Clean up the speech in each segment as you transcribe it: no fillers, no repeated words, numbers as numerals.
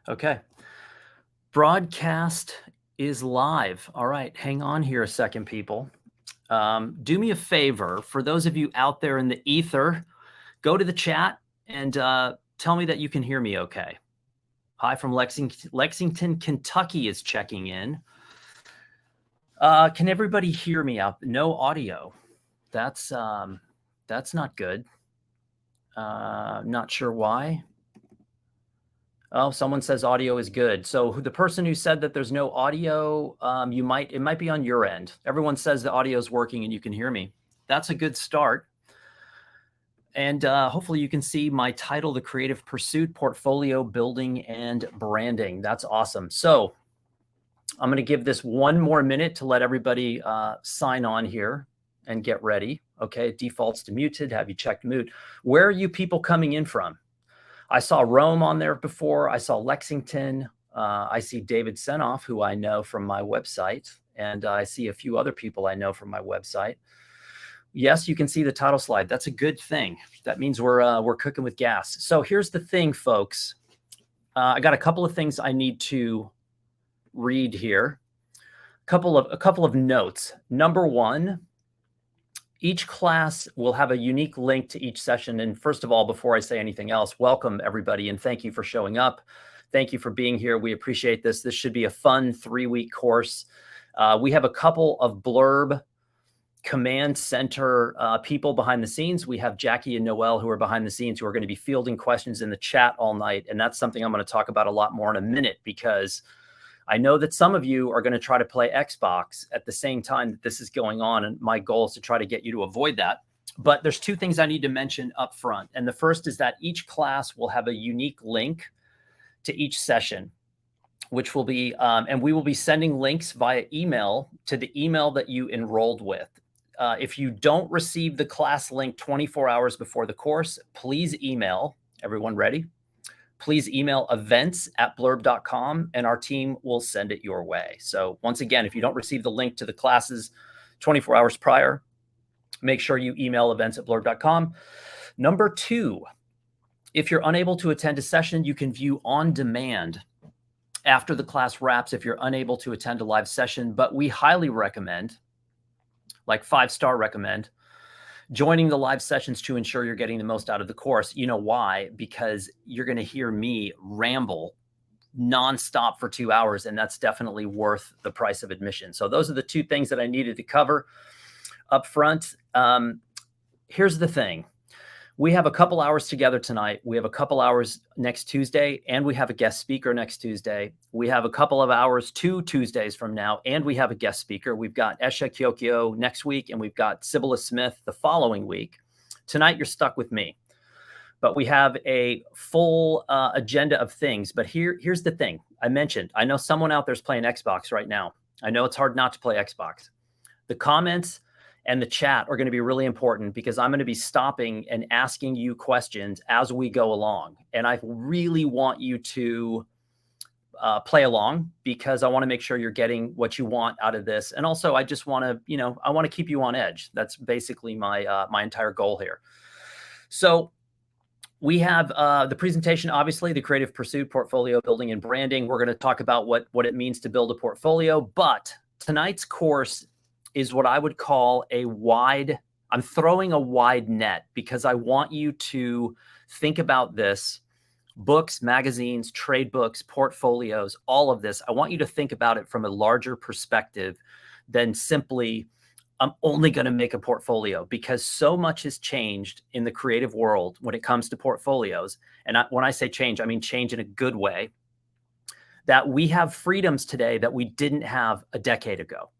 Okay. Broadcast is live. All right, hang on here a second, people. Do me a favor, for those of you out there in the ether, go to the chat and tell me that you can hear me okay. Hi from Lexington, Kentucky is checking in. Can everybody hear me out? No audio. That's not good. Not sure why. Oh, someone says audio is good. So the person who said that there's no audio, it might be on your end. Everyone says the audio is working and you can hear me. That's a good start. And hopefully you can see my title, The Creative Pursuit, Portfolio Building and Branding. That's awesome. So I'm going to give this one more minute to let everybody sign on here and get ready. Okay, it defaults to muted. Have you checked mute? Where are you people coming in from? I saw Rome on there before. I saw Lexington. I see David Senoff, who I know from my website. And I see a few other people I know from my website. Yes, you can see the title slide. That's a good thing. That means we're cooking with gas. So here's the thing, folks. I got a couple of things I need to read here. A couple of notes. Number one, each class will have a unique link to each session. And first of all, before I say anything else, welcome everybody and thank you for showing up. Thank you for being here. We appreciate this. This should be a fun 3-week course. We have a couple of Blurb command center people behind the scenes. We have Jackie and Noel who are behind the scenes who are going to be fielding questions in the chat all night. And that's something I'm going to talk about a lot more in a minute, because I know that some of you are going to try to play Xbox at the same time that this is going on. And my goal is to try to get you to avoid that. But there's two things I need to mention up front. And the first is that each class will have a unique link to each session, which will be, and we will be sending links via email to the email that you enrolled with. If you don't receive the class link 24 hours before the course, please email, everyone ready? Please email events@blurb.com and our team will send it your way. So once again, if you don't receive the link to the classes 24 hours prior, make sure you email events@blurb.com. Number two, if you're unable to attend a session, you can view on demand after the class wraps if you're unable to attend a live session. But we highly recommend, like 5-star recommend, joining the live sessions to ensure you're getting the most out of the course. You know why? Because you're going to hear me ramble nonstop for 2 hours, and that's definitely worth the price of admission. So those are the two things that I needed to cover up front. Here's the thing. We have a couple hours together tonight. We have a couple hours next Tuesday, and we have a guest speaker next Tuesday. We have a couple of hours 2 Tuesdays from now, and we have a guest speaker. We've got Esha Kyokyo next week, and we've got Sibylla Smith the following week. Tonight, you're stuck with me. But we have a full agenda of things. But here's the thing. I mentioned, I know someone out there's playing Xbox right now. I know it's hard not to play Xbox. The comments and the chat are going to be really important, because I'm going to be stopping and asking you questions as we go along. And I really want you to play along, because I want to make sure you're getting what you want out of this. And also, I just want to, I want to keep you on edge. That's basically my my entire goal here. So we have the presentation, obviously, the Creative Pursuit, Portfolio Building and Branding. We're going to talk about what it means to build a portfolio. But tonight's course is what I would call I'm throwing a wide net, because I want you to think about this. Books, magazines, trade books, portfolios, all of this. I want you to think about it from a larger perspective than simply, I'm only going to make a portfolio, because so much has changed in the creative world when it comes to portfolios. And when I say change, I mean change in a good way, that we have freedoms today that we didn't have a decade ago.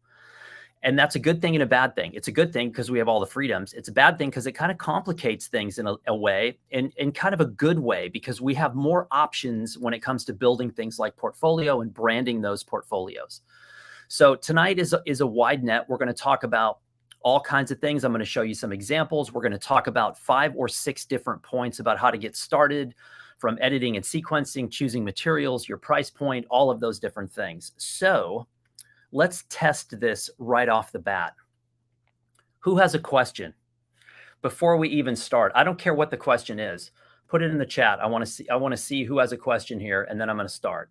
And that's a good thing and a bad thing. It's a good thing because we have all the freedoms. It's a bad thing because it kind of complicates things in a way, in kind of a good way, because we have more options when it comes to building things like portfolio and branding those portfolios. So tonight is a wide net. We're going to talk about all kinds of things. I'm going to show you some examples. We're going to talk about 5 or 6 different points about how to get started, from editing and sequencing, choosing materials, your price point, all of those different things. So let's test this right off the bat. Who has a question? Before we even start, I don't care what the question is. Put it in the chat. I want to see who has a question here, and then I'm going to start.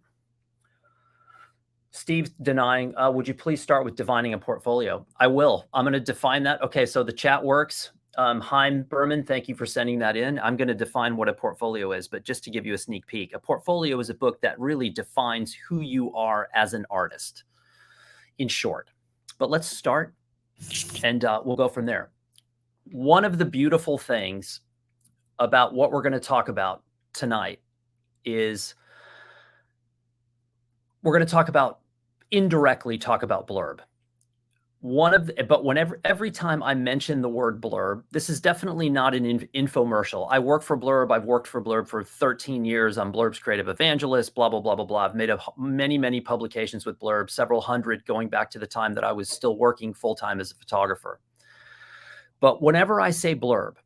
Steve's denying, would you please start with defining a portfolio? I will. I'm going to define that. Okay, so the chat works. Heim Berman, thank you for sending that in. I'm going to define what a portfolio is, but just to give you a sneak peek, a portfolio is a book that really defines who you are as an artist, in short. But let's start, and we'll go from there. One of the beautiful things about what we're going to talk about tonight is we're going to talk about, indirectly talk about Blurb. Every time I mention the word Blurb, this is definitely not an infomercial. I work for Blurb. I've worked for Blurb for 13 years. I'm Blurb's creative evangelist, blah, blah, blah, blah, blah. I've made many, many publications with Blurb, several hundred, going back to the time that I was still working full-time as a photographer. But whenever I say Blurb,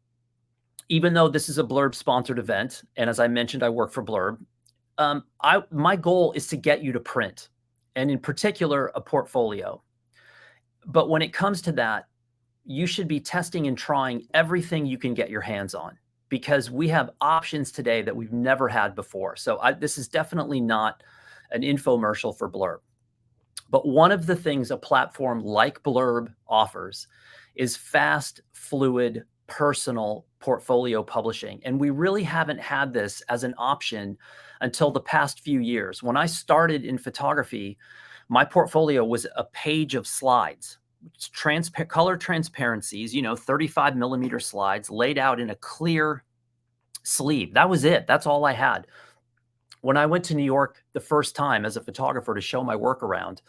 even though this is a Blurb sponsored event, and as I mentioned, I work for Blurb, my goal is to get you to print, and in particular, a portfolio. But when it comes to that, you should be testing and trying everything you can get your hands on, because we have options today that we've never had before. So this is definitely not an infomercial for Blurb. But one of the things a platform like Blurb offers is fast, fluid, personal portfolio publishing. And we really haven't had this as an option until the past few years. When I started in photography, my portfolio was a page of slides, color transparencies, 35 millimeter slides laid out in a clear sleeve. That was it. That's all I had. When I went to New York the first time as a photographer to show my work around,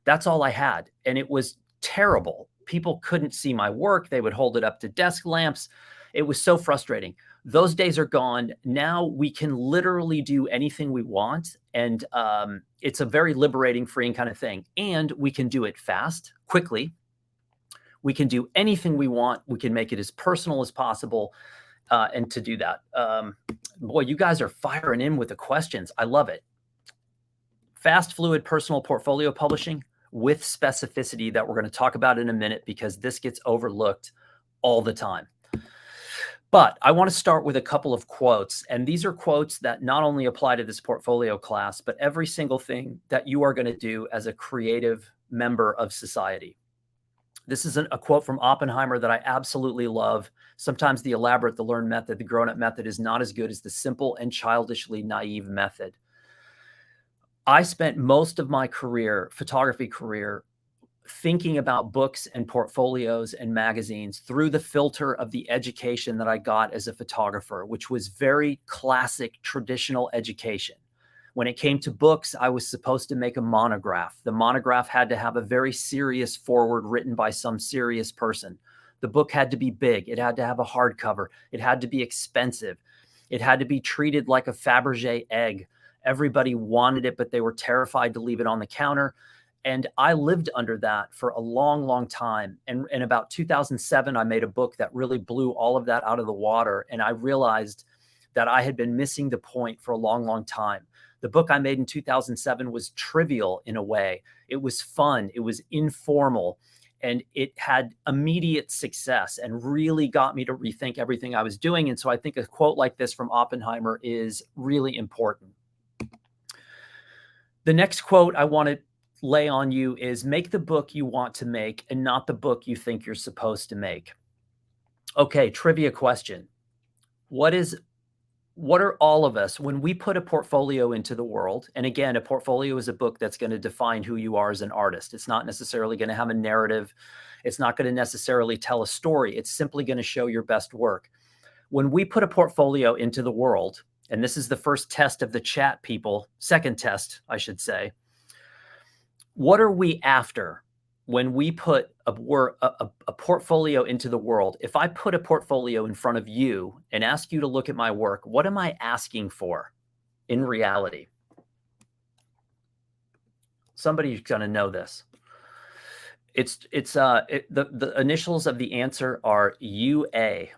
that's all I had. And it was terrible. People couldn't see my work. They would hold it up to desk lamps. It was so frustrating. Those days are gone. Now we can literally do anything we want. And it's a very liberating, freeing kind of thing. And we can do it fast, quickly. We can do anything we want. We can make it as personal as possible. And to do that, boy, you guys are firing in with the questions. I love it. Fast, fluid, personal portfolio publishing with specificity that we're going to talk about in a minute, because this gets overlooked all the time. But I want to start with a couple of quotes. And these are quotes that not only apply to this portfolio class, but every single thing that you are going to do as a creative member of society. This is a quote from Oppenheimer that I absolutely love. Sometimes the elaborate, the learned method, the grown-up method is not as good as the simple and childishly naive method. I spent most of my career, photography career, thinking about books and portfolios and magazines through the filter of the education that I got as a photographer, which was very classic, traditional education. When it came to books, I was supposed to make a monograph. The monograph had to have a very serious foreword written by some serious person. The book had to be big. It had to have a hardcover. It had to be expensive. It had to be treated like a Fabergé egg. Everybody wanted it, but they were terrified to leave it on the counter. And I lived under that for a long, long time. And in about 2007, I made a book that really blew all of that out of the water. And I realized that I had been missing the point for a long, long time. The book I made in 2007 was trivial in a way. It was fun. It was informal. And it had immediate success and really got me to rethink everything I was doing. And so I think a quote like this from Oppenheimer is really important. The next quote I want to lay on you is, make the book you want to make and not the book you think you're supposed to make. Okay, trivia question. What are all of us, when we put a portfolio into the world, and again, a portfolio is a book that's going to define who you are as an artist. It's not necessarily going to have a narrative. It's not going to necessarily tell a story. It's simply going to show your best work. When we put a portfolio into the world, and this is the first test of the chat, people, second test, I should say, what are we after when we put a portfolio into the world? If I put a portfolio in front of you and ask you to look at my work, what am I asking for in reality? Somebody's going to know this. The initials of the answer are UA.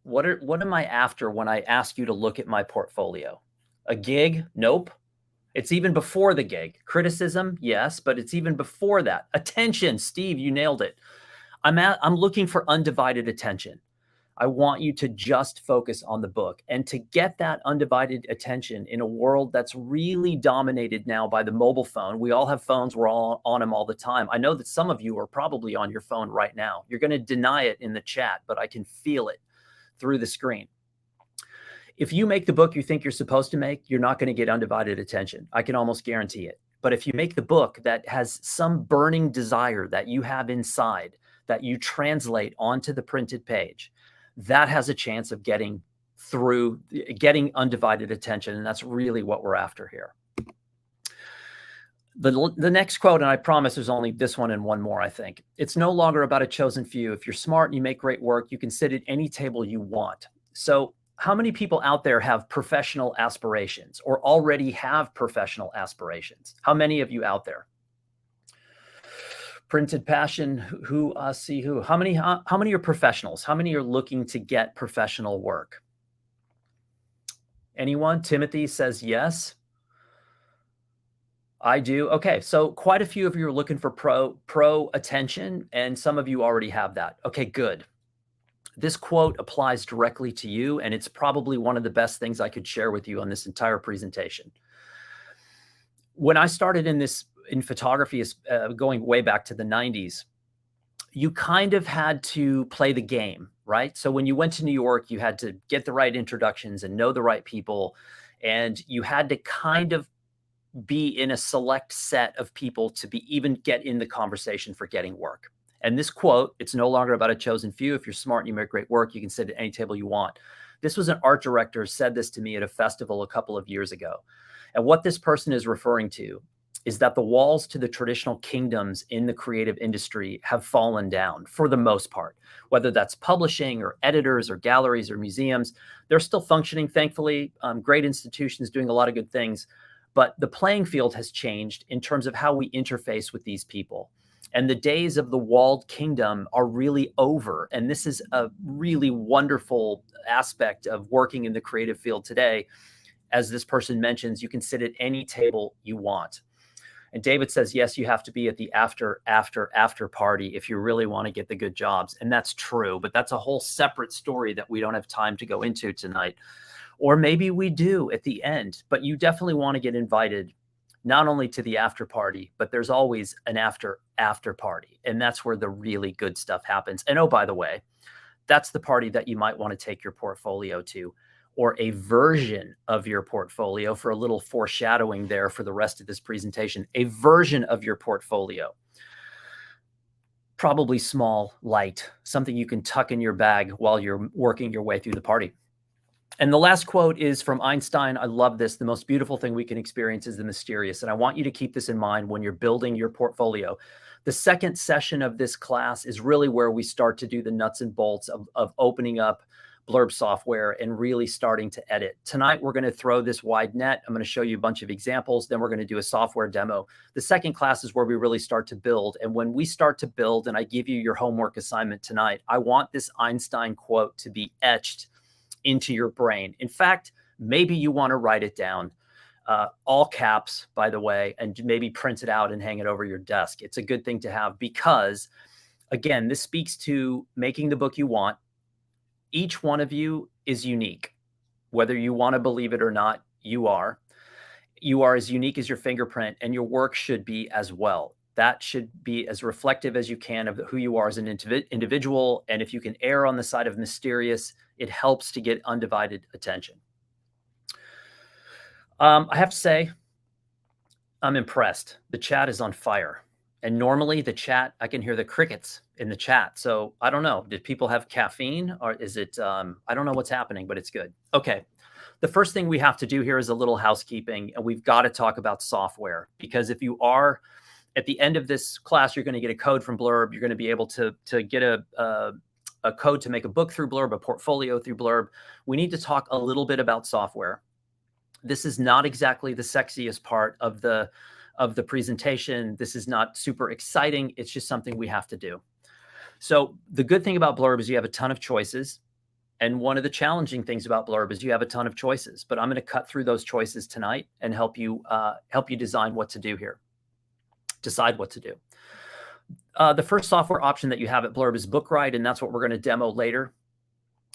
What am I after when I ask you to look at my portfolio? A gig? Nope. It's even before the gig. Criticism? Yes, but it's even before that. Attention, Steve, you nailed it. I'm looking for undivided attention. I want you to just focus on the book. And to get that undivided attention in a world that's really dominated now by the mobile phone, we all have phones, we're all on them all the time. I know that some of you are probably on your phone right now. You're going to deny it in the chat, but I can feel it through the screen. If you make the book you think you're supposed to make, you're not going to get undivided attention. I can almost guarantee it. But if you make the book that has some burning desire that you have inside, that you translate onto the printed page, that has a chance of getting undivided attention. And that's really what we're after here. The next quote, and I promise there's only this one and one more, I think. It's no longer about a chosen few. If you're smart and you make great work, you can sit at any table you want. So how many people out there have professional aspirations or already have professional aspirations? How many of you out there? Printed passion, who see who? How many are professionals? How many are looking to get professional work? Anyone? Timothy says yes. I do. Okay, so quite a few of you are looking for pro attention, and some of you already have that. Okay, good. This quote applies directly to you, and it's probably one of the best things I could share with you on this entire presentation. When I started in photography, going way back to the 90s, you kind of had to play the game, right? So when you went to New York, you had to get the right introductions and know the right people, and you had to kind of be in a select set of people to even get in the conversation for getting work. And this quote, it's no longer about a chosen few. If you're smart and you make great work, you can sit at any table you want. This was an art director said this to me at a festival a couple of years ago. And what this person is referring to is that the walls to the traditional kingdoms in the creative industry have fallen down for the most part, whether that's publishing or editors or galleries or museums. They're still functioning, thankfully, great institutions doing a lot of good things. But the playing field has changed in terms of how we interface with these people. And the days of the walled kingdom are really over. And this is a really wonderful aspect of working in the creative field today. As this person mentions, you can sit at any table you want. And David says, yes, you have to be at the after party if you really want to get the good jobs. And that's true, but that's a whole separate story that we don't have time to go into tonight. Or maybe we do at the end, but you definitely want to get invited not only to the after party, but there's always an after party. And that's where the really good stuff happens. And oh, by the way, that's the party that you might want to take your portfolio to, or a version of your portfolio, for a little foreshadowing there for the rest of this presentation, a version of your portfolio. Probably small, light, something you can tuck in your bag while you're working your way through the party. And the last quote is from Einstein. I love this. The most beautiful thing we can experience is the mysterious. And I want you to keep this in mind when you're building your portfolio. The second session of this class is really where we start to do the nuts and bolts of opening up Blurb software and really starting to edit. Tonight, we're going to throw this wide net. I'm going to show you a bunch of examples. Then we're going to do a software demo. The second class is where we really start to build. And when we start to build, and I give you your homework assignment tonight, I want this Einstein quote to be etched into your brain. In fact, maybe you want to write it down, all caps, by the way, and maybe print it out and hang it over your desk. It's a good thing to have because, again, this speaks to making the book you want. Each one of you is unique. Whether you want to believe it or not, you are. You are as unique as your fingerprint, and your work should be as well. That should be as reflective as you can of who you are as an individual. And if you can err on the side of mysterious, it helps to get undivided attention. I have to say, I'm impressed. The chat is on fire. And normally the chat, I can hear the crickets in the chat. So I don't know, did people have caffeine or is it, I don't know what's happening, but it's good. Okay. The first thing we have to do here is a little housekeeping, and we've got to talk about software, because if you are, at the end of this class, you're going to get a code from Blurb. You're going to be able to get a code to make a book through Blurb, a portfolio through Blurb. We need to talk a little bit about software. This is not exactly the sexiest part of the presentation. This is not super exciting. It's just something we have to do. So the good thing about Blurb is you have a ton of choices. And one of the challenging things about Blurb is you have a ton of choices, but I'm going to cut through those choices tonight and help you design what to do here. Decide what to do. The first software option that you have at Blurb is Bookwright, and that's what we're going to demo later.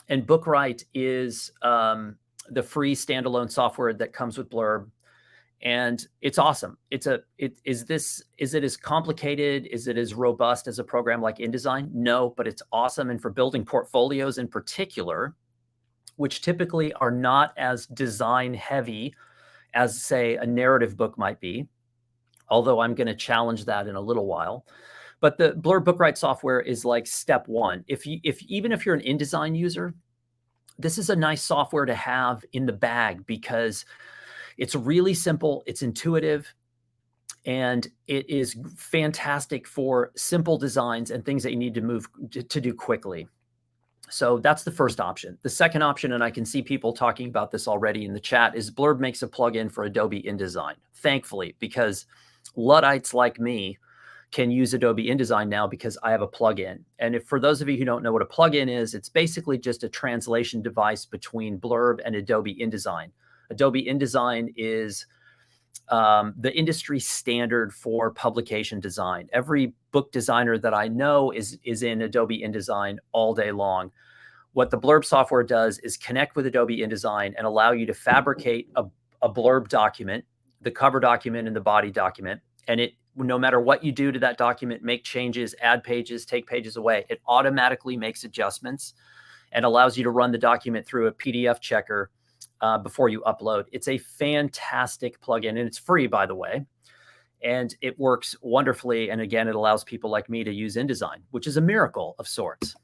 And Bookwright is the free standalone software that comes with Blurb. And it's awesome. Is it as complicated? Is it as robust as a program like InDesign? No, but it's awesome. And for building portfolios in particular, which typically are not as design heavy as, say, a narrative book might be, although I'm going to challenge that in a little while. But the Blurb Bookwright software is like step one. Even if you're an InDesign user, this is a nice software to have in the bag because it's really simple, it's intuitive, and it is fantastic for simple designs and things that you need to do quickly. So that's the first option. The second option, and I can see people talking about this already in the chat, is Blurb makes a plugin for Adobe InDesign. Thankfully, because Luddites like me can use Adobe InDesign now because I have a plugin. And for those of you who don't know what a plugin is, it's basically just a translation device between Blurb and Adobe InDesign. Adobe InDesign is the industry standard for publication design. Every book designer that I know is in Adobe InDesign all day long. What the Blurb software does is connect with Adobe InDesign and allow you to fabricate a Blurb document, the cover document and the body document. And no matter what you do to that document, make changes, add pages, take pages away, it automatically makes adjustments and allows you to run the document through a PDF checker before you upload. It's a fantastic plugin, and it's free, by the way. And it works wonderfully. And again, it allows people like me to use InDesign, which is a miracle of sorts.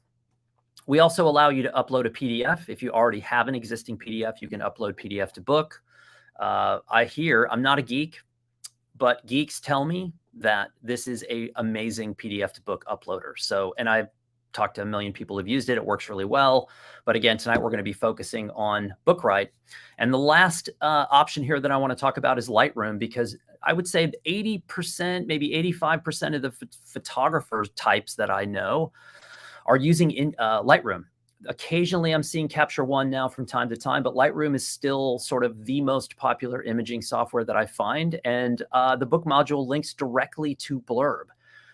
We also allow you to upload a PDF. If you already have an existing PDF, you can upload PDF to book. I'm not a geek, but geeks tell me that this is an amazing PDF to book uploader. So, and I've talked to a million people who've used it. It works really well. But again, tonight we're going to be focusing on Bookwright. And the last option here that I want to talk about is Lightroom, because I would say 80%, maybe 85% of the photographer types that I know are using Lightroom. Occasionally I'm seeing Capture One now from time to time, but Lightroom is still sort of the most popular imaging software that I find. And the book module links directly to Blurb.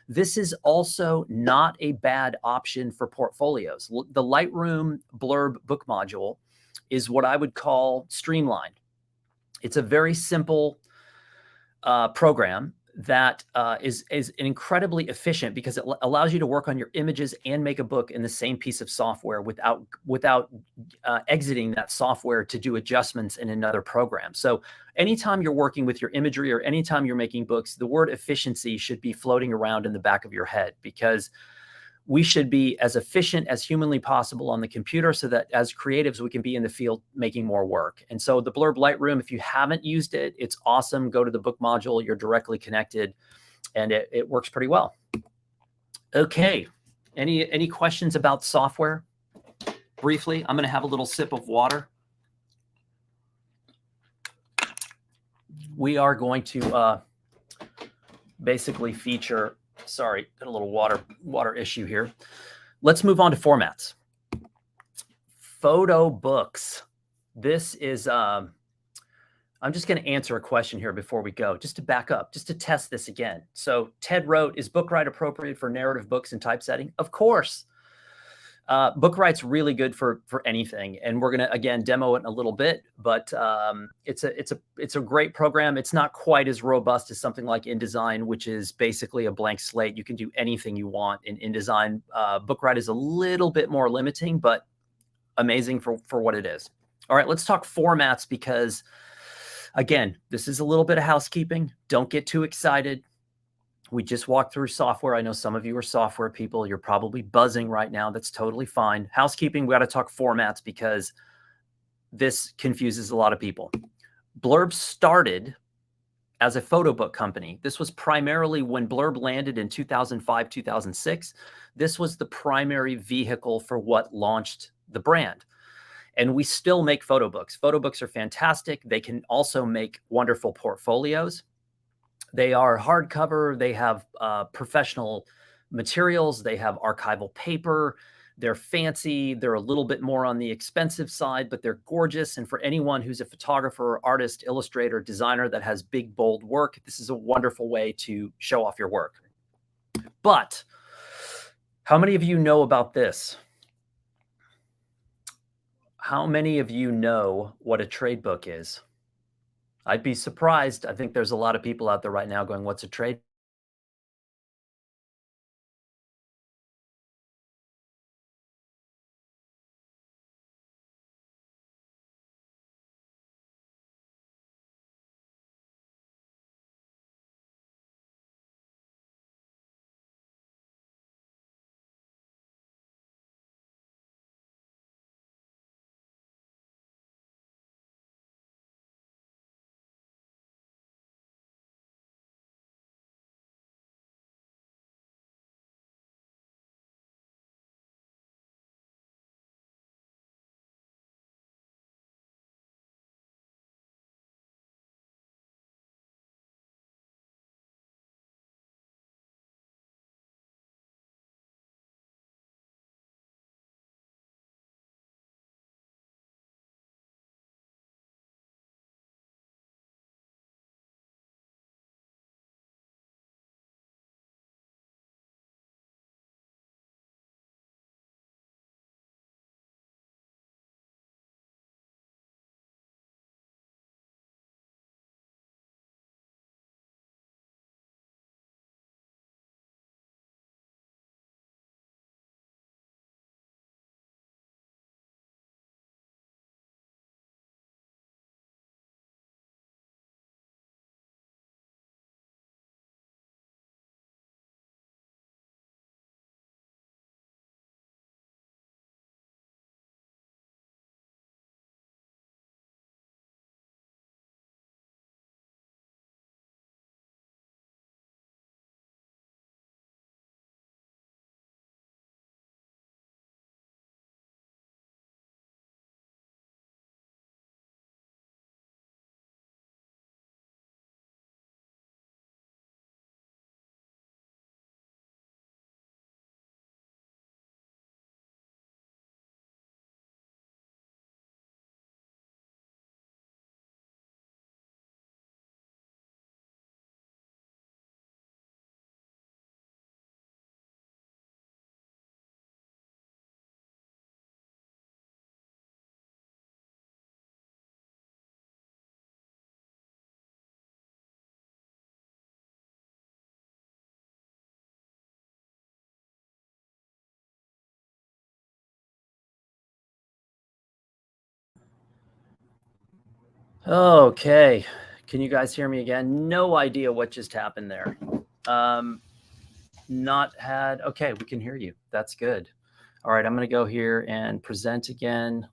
This is also not a bad option for portfolios. The Lightroom Blurb book module is what I would call streamlined. It's a very simple program that is incredibly efficient because it allows you to work on your images and make a book in the same piece of software without exiting that software to do adjustments in another program. So anytime you're working with your imagery or anytime you're making books, the word efficiency should be floating around in the back of your head, because we should be as efficient as humanly possible on the computer so that as creatives, we can be in the field making more work. And so the Blurb Lightroom, if you haven't used it, it's awesome. Go to the book module, you're directly connected, and it works pretty well. Okay, any questions about software? Briefly, I'm gonna have a little sip of water. We are going to basically feature, sorry, got a little water issue here. Let's move on to formats. Photo books. This is, I'm just going to answer a question here before we go, just to back up, just to test this again. So Ted wrote, is Bookwright appropriate for narrative books and typesetting? Of course. Bookwright's really good for anything, and we're gonna again demo it in a little bit. But it's a great program. It's not quite as robust as something like InDesign, which is basically a blank slate. You can do anything you want in InDesign. Bookwright is a little bit more limiting, but amazing for what it is. All right, let's talk formats, because again, this is a little bit of housekeeping. Don't get too excited. We just walked through software. I know some of you are software people. You're probably buzzing right now. That's totally fine. Housekeeping, we got to talk formats because this confuses a lot of people. Blurb started as a photo book company. This was primarily when Blurb landed in 2005, 2006. This was the primary vehicle for what launched the brand. And we still make photo books. Photo books are fantastic. They can also make wonderful portfolios. They are hardcover. They have professional materials. They have archival paper. They're fancy. They're a little bit more on the expensive side, but they're gorgeous. And for anyone who's a photographer, artist, illustrator, designer that has big, bold work, this is a wonderful way to show off your work. But how many of you know about this? How many of you know what a trade book is? I'd be surprised. I think there's a lot of people out there right now going, what's a trade? Okay. Can you guys hear me again? No idea what just happened there. Um, okay, we can hear you. That's good. All right, I'm going to go here and present again.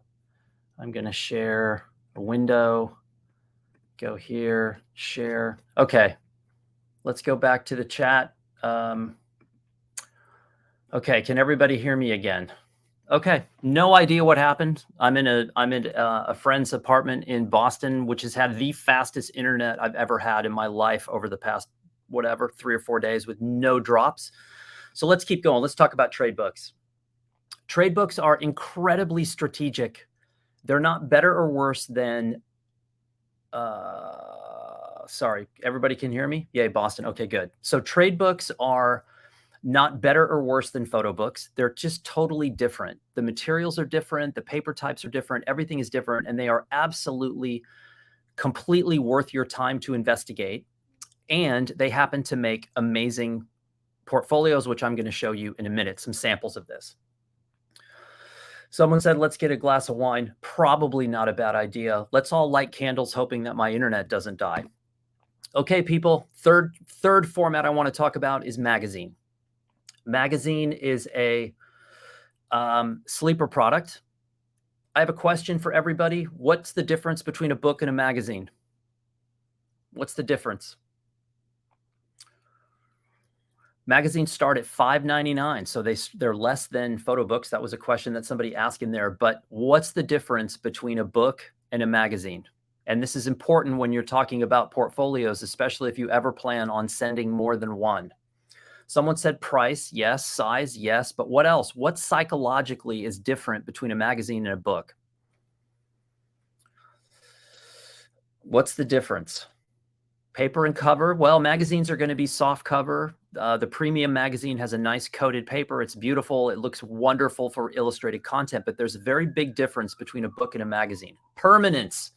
I'm going to share a window, go here, share. Okay, let's go back to the chat. Okay, can everybody hear me again? Okay, no idea what happened. I'm in a friend's apartment in Boston, which has had the fastest internet I've ever had in my life over the past, whatever, 3 or 4 days with no drops. So let's keep going. Let's talk about trade books. Trade books are incredibly strategic. They're not better or worse than, sorry, everybody can hear me? Yay, Boston. Okay, good. So trade books are not better or worse than photo books. They're just totally different. The materials are different. The paper types are different. Everything is different. And they are absolutely, completely worth your time to investigate. And they happen to make amazing portfolios, which I'm going to show you in a minute, some samples of this. Someone said, let's get a glass of wine. Probably not a bad idea. Let's all light candles hoping that my internet doesn't die. Okay, people, third format I want to talk about is magazine. Magazine is a sleeper product. I have a question for everybody. What's the difference between a book and a magazine? What's the difference? Magazines start at $5.99, so they're less than photo books. That was a question that somebody asked in there. But what's the difference between a book and a magazine? And this is important when you're talking about portfolios, especially if you ever plan on sending more than one. Someone said price, yes. Size, yes. But what else? What psychologically is different between a magazine and a book? What's the difference? Paper and cover. Well, magazines are going to be soft cover. The premium magazine has a nice coated paper. It's beautiful. It looks wonderful for illustrated content, but there's a very big difference between a book and a magazine. Permanence.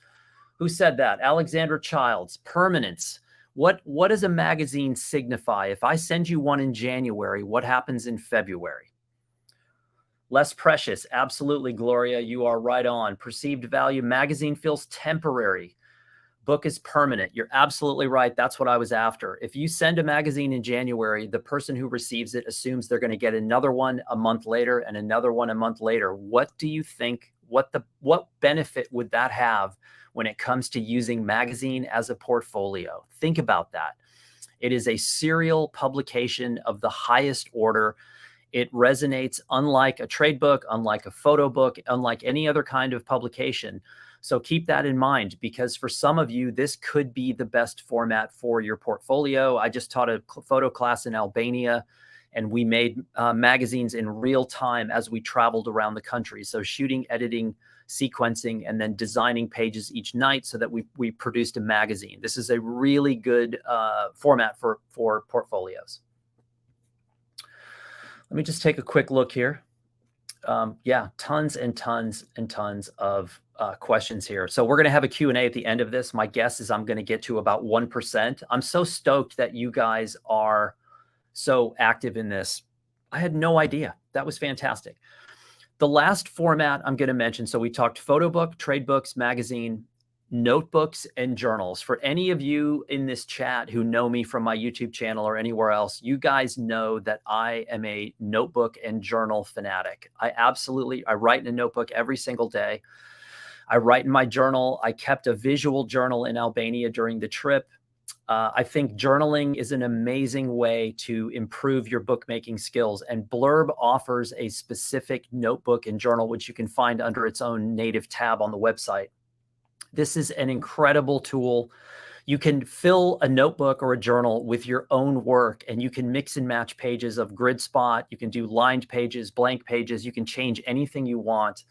Who said that? Alexandra Childs. Permanence. What does a magazine signify? If I send you one in January, what happens in February? Less precious. Absolutely, Gloria. You are right on. Perceived value. Magazine feels temporary. Book is permanent. You're absolutely right. That's what I was after. If you send a magazine in January, the person who receives it assumes they're going to get another one a month later and another one a month later. What do you think? What benefit would that have when it comes to using magazine as a portfolio? Think about that. It is a serial publication of the highest order. It resonates unlike a trade book, unlike a photo book, unlike any other kind of publication. So keep that in mind, because for some of you, this could be the best format for your portfolio. I just taught a photo class in Albania, and we made magazines in real time as we traveled around the country. So shooting, editing, sequencing, and then designing pages each night so that we produced a magazine. This is a really good format for portfolios. Let me just take a quick look here. Yeah, tons and tons and tons of questions here. So we're going to have a Q&A at the end of this. My guess is I'm going to get to about 1%. I'm so stoked that you guys are so active in this. I had no idea. That was fantastic. The last format I'm going to mention, so we talked photo book, trade books, magazine, notebooks, and journals. For any of you in this chat who know me from my YouTube channel or anywhere else, you guys know that I am a notebook and journal fanatic. I write in a notebook every single day. I write in my journal. I kept a visual journal in Albania during the trip. I think journaling is an amazing way to improve your bookmaking skills, and Blurb offers a specific notebook and journal, which you can find under its own native tab on the website. This is an incredible tool. You can fill a notebook or a journal with your own work, and you can mix and match pages of grid spot. You can do lined pages, blank pages. You can change anything you want.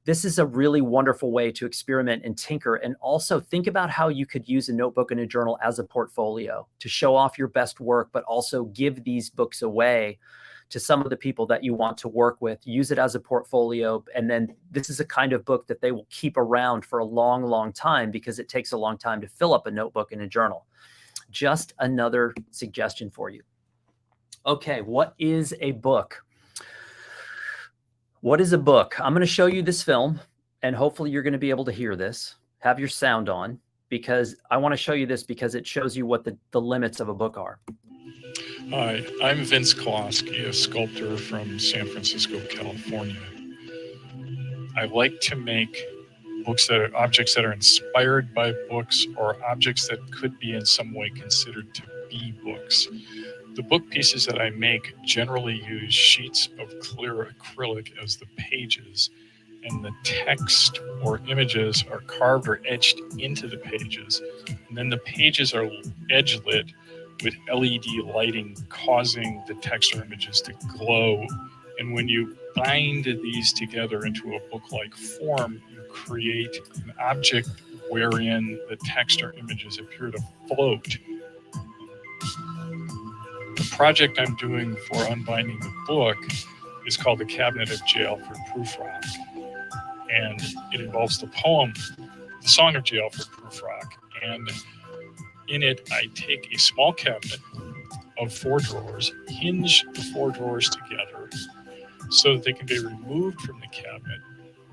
This is a really wonderful way to experiment and tinker, and also think about how you could use a notebook and a journal as a portfolio to show off your best work, but also give these books away to some of the people that you want to work with. Use it as a portfolio. And then this is a kind of book that they will keep around for a long, long time, because it takes a long time to fill up a notebook and a journal. Just another suggestion for you. Okay, what is a book? What is a book? I'm going to show you this film, and hopefully you're going to be able to hear this. Have your sound on, because I want to show you this because it shows you what the limits of a book are. Hi, I'm Vince Koloski, a sculptor from San Francisco, California. I like to make books that are objects that are inspired by books, or objects that could be in some way considered to be books. The book pieces that I make generally use sheets of clear acrylic as the pages, and the text or images are carved or etched into the pages. And then the pages are edge lit with LED lighting, causing the text or images to glow. And when you bind these together into a book-like form, you create an object wherein the text or images appear to float. The project I'm doing for unbinding the book is called The Cabinet of J. Alfred Prufrock. And it involves the poem, The Song of J. Alfred Prufrock. And in it, I take a small cabinet of 4 drawers, hinge the 4 drawers together so that they can be removed from the cabinet,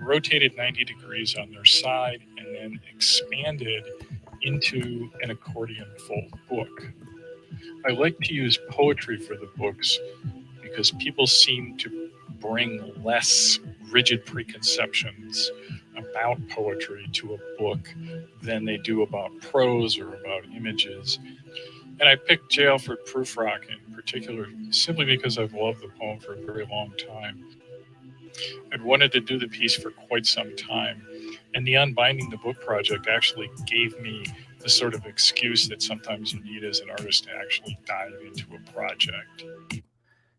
rotated 90 degrees on their side, and then expanded into an accordion fold book. I like to use poetry for the books because people seem to bring less rigid preconceptions about poetry to a book than they do about prose or about images. And I picked J. Alfred Prufrock in particular simply because I've loved the poem for a very long time. I'd wanted to do the piece for quite some time, and the Unbinding the Book project actually gave me the sort of excuse that sometimes you need as an artist to actually dive into a project.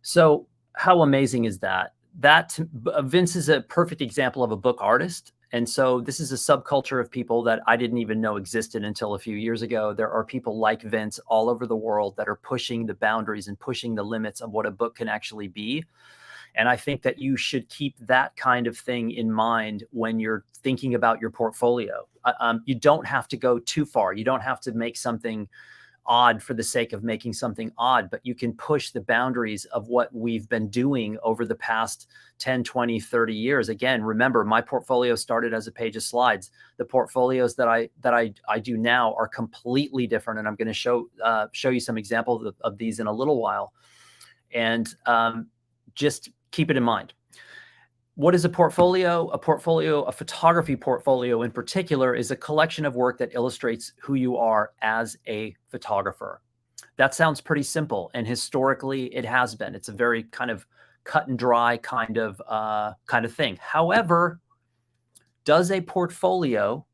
So how amazing is that? Vince is a perfect example of a book artist, And so this is a subculture of people that I didn't even know existed until a few years ago. There are people like Vince all over the world that are pushing the boundaries and pushing the limits of what a book can actually be. And I think that you should keep that kind of thing in mind when you're thinking about your portfolio. You don't have to go too far. You don't have to make something odd for the sake of making something odd, but you can push the boundaries of what we've been doing over the past 10, 20, 30 years. Again, remember, my portfolio started as a page of slides. The portfolios that I do now are completely different, and I'm going to show you some examples of these in a little while. And just keep it in mind. What is a portfolio? A photography portfolio in particular, is a collection of work that illustrates who you are as a photographer. That sounds pretty simple, and historically it has been. It's a very kind of cut and dry kind of thing. However, does a portfolio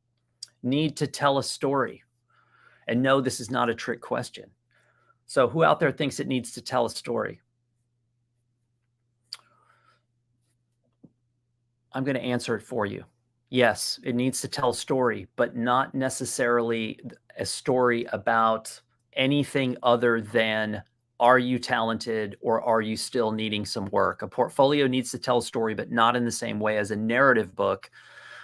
need to tell a story? And no, this is not a trick question. So who out there thinks it needs to tell a story? I'm going to answer it for you. Yes, it needs to tell a story, but not necessarily a story about anything other than, are you talented or are you still needing some work? A portfolio needs to tell a story, but not in the same way as a narrative book.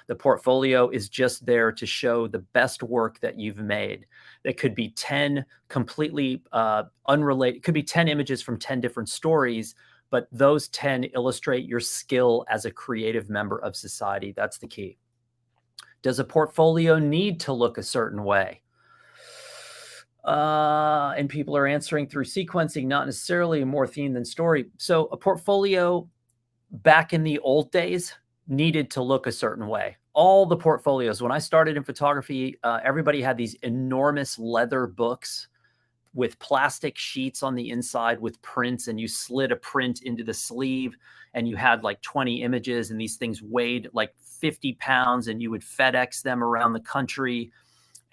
The portfolio is just there to show the best work that you've made. It could be 10 completely unrelated, it could be 10 images from 10 different stories, but those 10 illustrate your skill as a creative member of society. That's the key. Does a portfolio need to look a certain way? And people are answering through sequencing, not necessarily more theme than story. So a portfolio back in the old days needed to look a certain way. All the portfolios, when I started in photography, everybody had these enormous leather books with plastic sheets on the inside with prints, and you slid a print into the sleeve, and you had like 20 images, and these things weighed like 50 pounds, and you would FedEx them around the country.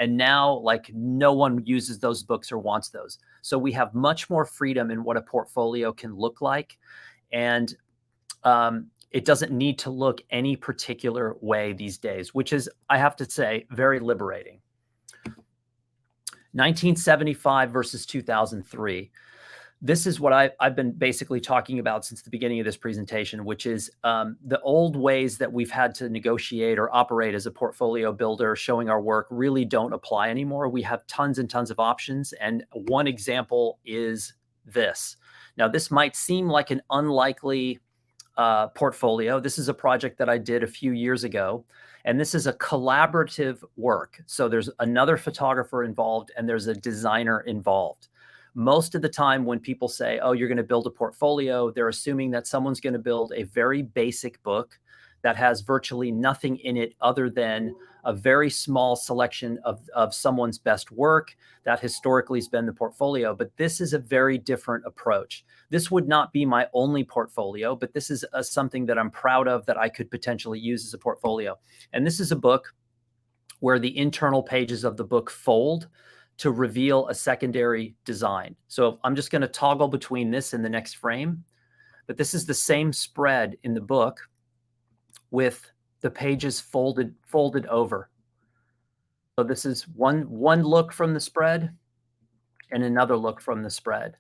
And now, like, no one uses those books or wants those. So we have much more freedom in what a portfolio can look like. And it doesn't need to look any particular way these days, which is, I have to say, very liberating. 1975 versus 2003. This is what I've been basically talking about since the beginning of this presentation, which is the old ways that we've had to negotiate or operate as a portfolio builder, showing our work, really don't apply anymore. We have tons and tons of options. And one example is this. Now, this might seem like an unlikely portfolio. This is a project that I did a few years ago, and this is a collaborative work. So there's another photographer involved and there's a designer involved. Most of the time when people say, oh, you're going to build a portfolio, they're assuming that someone's going to build a very basic book that has virtually nothing in it other than a very small selection of someone's best work. That historically has been the portfolio, but this is a very different approach. This would not be my only portfolio, but this is something that I'm proud of that I could potentially use as a portfolio. And this is a book where the internal pages of the book fold to reveal a secondary design. So I'm just going to toggle between this and the next frame, but this is the same spread in the book with the pages folded over. So this is one look from the spread and another look from the spread.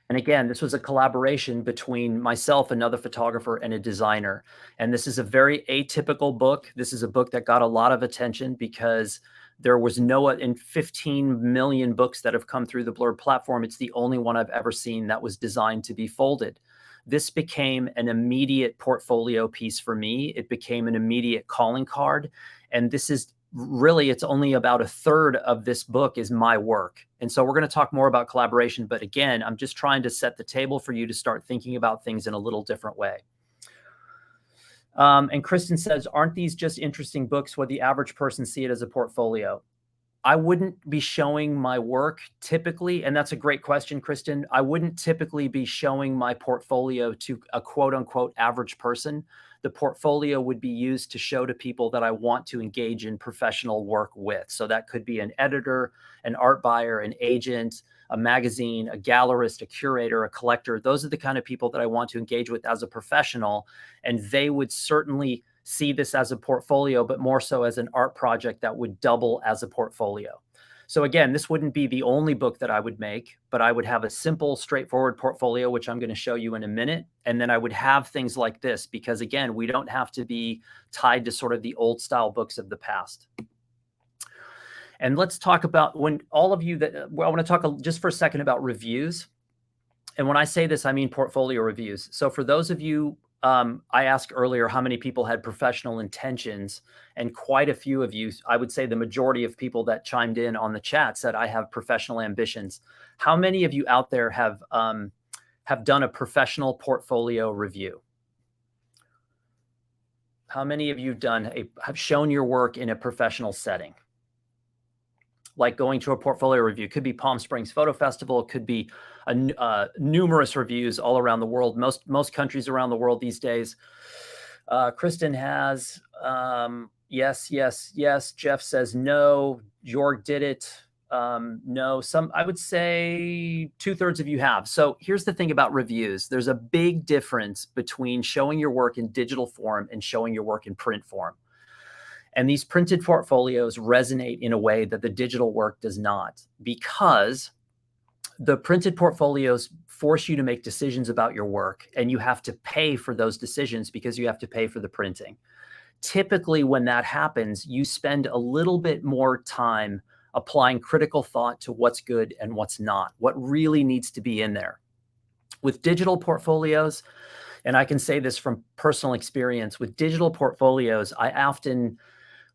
And again, this was a collaboration between myself, another photographer, and a designer. And this is a very atypical book. This is a book that got a lot of attention because there was in 15 million books that have come through the Blurb platform, it's the only one I've ever seen that was designed to be folded. This became an immediate portfolio piece for me. It became an immediate calling card. And this is really, it's only about a third of this book is my work. And so we're going to talk more about collaboration. But again, I'm just trying to set the table for you to start thinking about things in a little different way. And Kristen says, aren't these just interesting books where the average person see it as a portfolio? I wouldn't be showing my work typically, and that's a great question, Kristen. I wouldn't typically be showing my portfolio to a quote unquote average person. The portfolio would be used to show to people that I want to engage in professional work with. So that could be an editor, an art buyer, an agent, a magazine, a gallerist, a curator, a collector. Those are the kind of people that I want to engage with as a professional. And they would certainly see this as a portfolio, but more so as an art project that would double as a portfolio. So again, this wouldn't be the only book that I would make, but I would have a simple, straightforward portfolio, which I'm going to show you in a minute. And then I would have things like this, because again, we don't have to be tied to sort of the old style books of the past. And let's talk about when all of you that, well, I want to talk just for a second about reviews. And when I say this, I mean portfolio reviews. So for those of you, I asked earlier how many people had professional intentions, and quite a few of you, I would say the majority of people that chimed in on the chat said I have professional ambitions. How many of you out there have done a professional portfolio review? How many of you have shown your work in a professional setting? Like going to a portfolio review? Could be Palm Springs Photo Festival, it could be numerous reviews all around the world, most countries around the world these days. Kristen has, yes, yes, yes. Jeff says no. Jorg did it. No, I would say 2/3 of you have. So here's the thing about reviews. There's a big difference between showing your work in digital form and showing your work in print form. And these printed portfolios resonate in a way that the digital work does not, because the printed portfolios force you to make decisions about your work, and you have to pay for those decisions because you have to pay for the printing. Typically, when that happens, you spend a little bit more time applying critical thought to what's good and what's not, what really needs to be in there. With digital portfolios, and I can say this from personal experience, with digital portfolios, I often,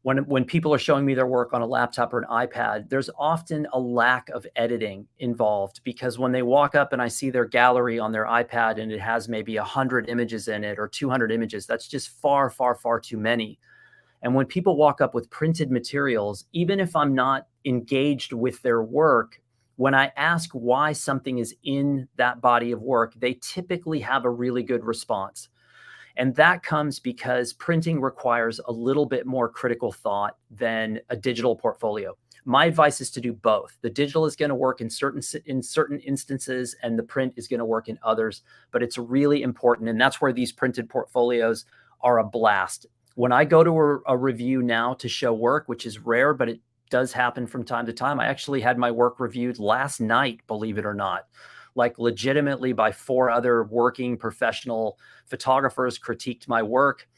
when people are showing me their work on a laptop or an iPad, there's often a lack of editing involved, because when they walk up and I see their gallery on their iPad and it has maybe 100 images in it or 200 images, that's just far, far, far too many. And when people walk up with printed materials, even if I'm not engaged with their work, when I ask why something is in that body of work, they typically have a really good response. And that comes because printing requires a little bit more critical thought than a digital portfolio. My advice is to do both. The digital is going to work in certain instances, and the print is going to work in others, but it's really important. And that's where these printed portfolios are a blast. When I go to a review now to show work, which is rare, but it does happen from time to time. I actually had my work reviewed last night, believe it or not, like legitimately by 4 other working professional photographers critiqued my work.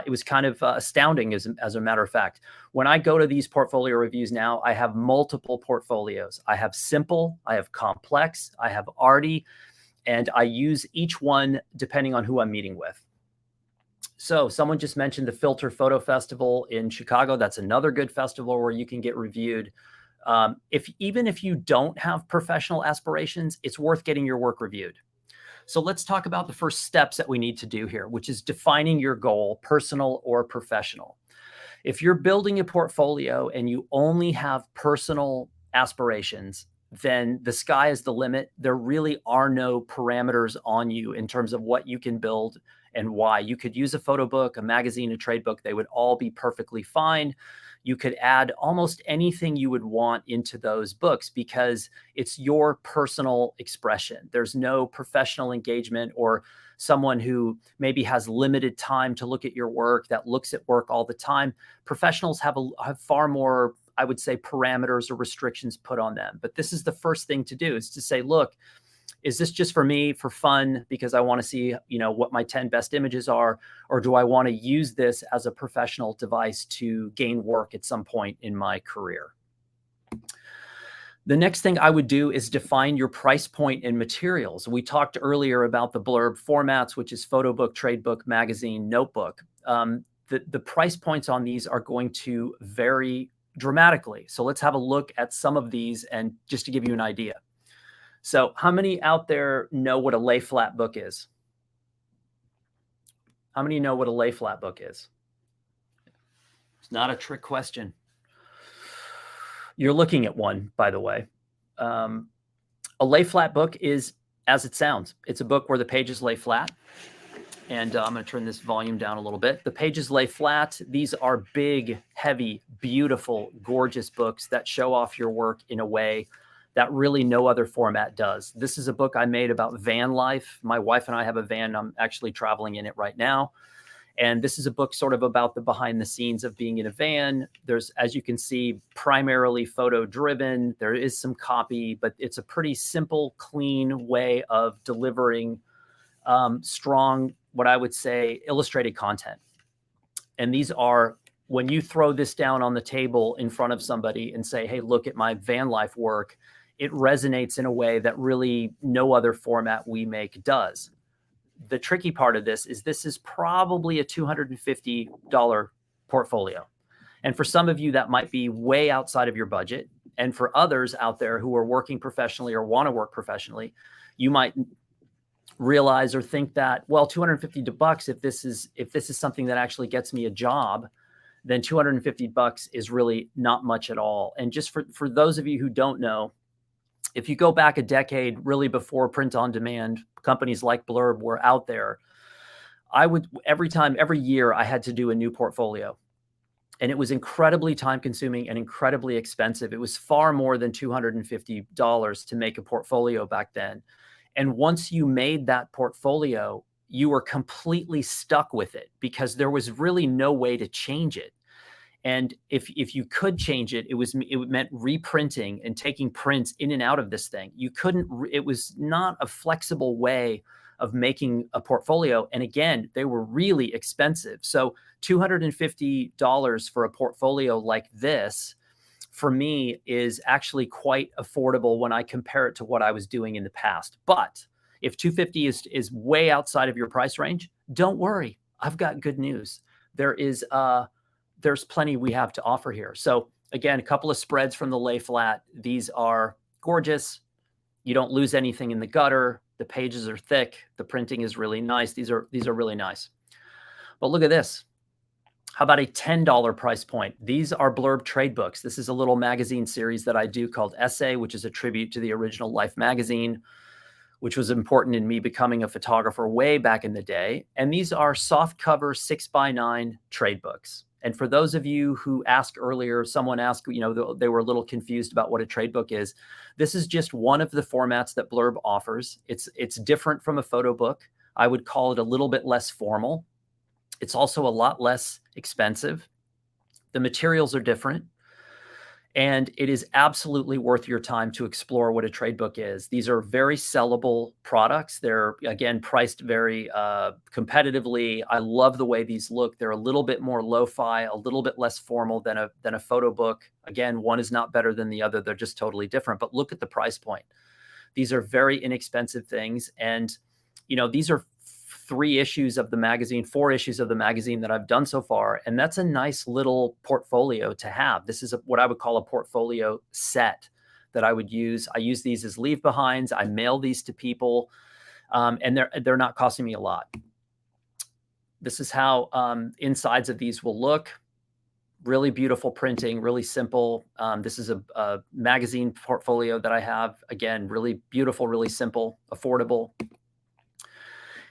It was kind of astounding, as a matter of fact. When I go to these portfolio reviews now, I have multiple portfolios. I have simple, I have complex, I have arty, and I use each one depending on who I'm meeting with. So someone just mentioned the Filter Photo Festival in Chicago. That's another good festival where you can get reviewed. Even if you don't have professional aspirations, it's worth getting your work reviewed. So let's talk about the first steps that we need to do here, which is defining your goal, personal or professional. If you're building a portfolio and you only have personal aspirations, then the sky is the limit. There really are no parameters on you in terms of what you can build and why. You could use a photo book, a magazine, a trade book. They would all be perfectly fine. You could add almost anything you would want into those books because it's your personal expression. There's no professional engagement or someone who maybe has limited time to look at your work, that looks at work all the time. Professionals have far more, I would say, parameters or restrictions put on them. But this is the first thing to do, is to say, look, is this just for me, for fun, because I want to see, what my 10 best images are, or do I want to use this as a professional device to gain work at some point in my career? The next thing I would do is define your price point and materials. We talked earlier about the Blurb formats, which is photo book, trade book, magazine, notebook. The price points on these are going to vary dramatically. So let's have a look at some of these, and just to give you an idea. So how many out there know what a Layflat book is? How many know what a Layflat book is? It's not a trick question. You're looking at one, by the way. A Layflat book is as it sounds. It's a book where the pages lay flat. And I'm going to turn this volume down a little bit. The pages lay flat. These are big, heavy, beautiful, gorgeous books that show off your work in a way that really no other format does. This is a book I made about van life. My wife and I have a van. I'm actually traveling in it right now. And this is a book sort of about the behind the scenes of being in a van. There's, as you can see, primarily photo driven. There is some copy, but it's a pretty simple, clean way of delivering strong, what I would say, illustrated content. And these are, when you throw this down on the table in front of somebody and say, hey, look at my van life work, it resonates in a way that really no other format we make does. The tricky part of this is probably a $250 portfolio. And for some of you, that might be way outside of your budget. And for others out there who are working professionally or want to work professionally, you might realize or think that, well, $250, if this is something that actually gets me a job, then $250 is really not much at all. And just for those of you who don't know, if you go back a decade, really before print on demand, companies like Blurb were out there, every year I had to do a new portfolio. And it was incredibly time consuming and incredibly expensive. It was far more than $250 to make a portfolio back then. And once you made that portfolio, you were completely stuck with it because there was really no way to change it. And if you could change it, it meant reprinting and taking prints in and out of this thing. You couldn't, it was not a flexible way of making a portfolio. And again, they were really expensive. So $250 for a portfolio like this, for me, is actually quite affordable when I compare it to what I was doing in the past. But if $250 is way outside of your price range, don't worry. I've got good news. There's plenty we have to offer here. So again, a couple of spreads from the Layflat. These are gorgeous. You don't lose anything in the gutter. The pages are thick. The printing is really nice. These are really nice. But look at this. How about a $10 price point? These are Blurb trade books. This is a little magazine series that I do called Essay, which is a tribute to the original Life magazine, which was important in me becoming a photographer way back in the day. And these are soft cover 6x9 trade books. And for those of you who asked earlier, someone asked, they were a little confused about what a trade book is. This is just one of the formats that Blurb offers. It's different from a photo book. I would call it a little bit less formal. It's also a lot less expensive. The materials are different. And it is absolutely worth your time to explore what a trade book is. These are very sellable products. They're, again, priced very competitively. I love the way these look. They're a little bit more lo-fi, a little bit less formal than a photo book. Again, one is not better than the other. They're just totally different. But look at the price point. These are very inexpensive things. And, these are 4 issues of the magazine that I've done so far. And that's a nice little portfolio to have. This is what I would call a portfolio set that I would use. I use these as leave behinds. I mail these to people, and they're not costing me a lot. This is how insides of these will look. Really beautiful printing, really simple. This is a magazine portfolio that I have. Again, really beautiful, really simple, affordable.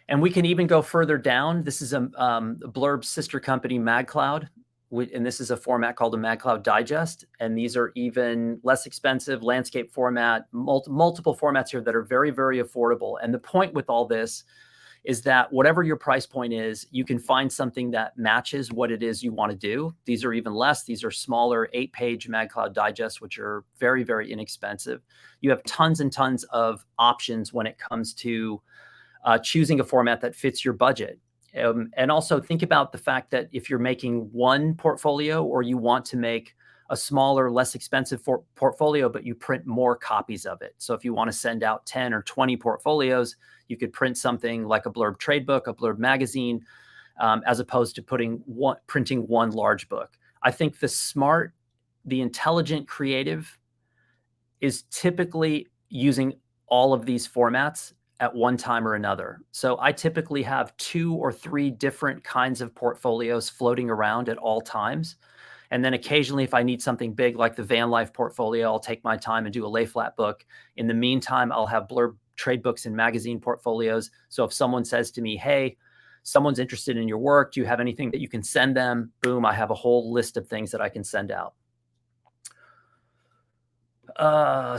And we can even go further down. This is a Blurb's sister company, MagCloud, and this is a format called a MagCloud Digest. And these are even less expensive, landscape format, multiple formats here that are very, very affordable. And the point with all this is that whatever your price point is, you can find something that matches what it is you want to do. These are even less. These are smaller 8-page MagCloud Digests, which are very, very inexpensive. You have tons and tons of options when it comes to choosing a format that fits your budget. And also think about the fact that if you're making one portfolio or you want to make a smaller, less expensive portfolio, but you print more copies of it. So if you want to send out 10 or 20 portfolios, you could print something like a Blurb trade book, a Blurb magazine, as opposed to printing one large book. I think the intelligent creative is typically using all of these formats at one time or another. So I typically have 2 or 3 different kinds of portfolios floating around at all times. And then occasionally, if I need something big like the van life portfolio, I'll take my time and do a Layflat book. In the meantime, I'll have Blurb trade books and magazine portfolios. So if someone says to me, hey, someone's interested in your work, do you have anything that you can send them? Boom, I have a whole list of things that I can send out.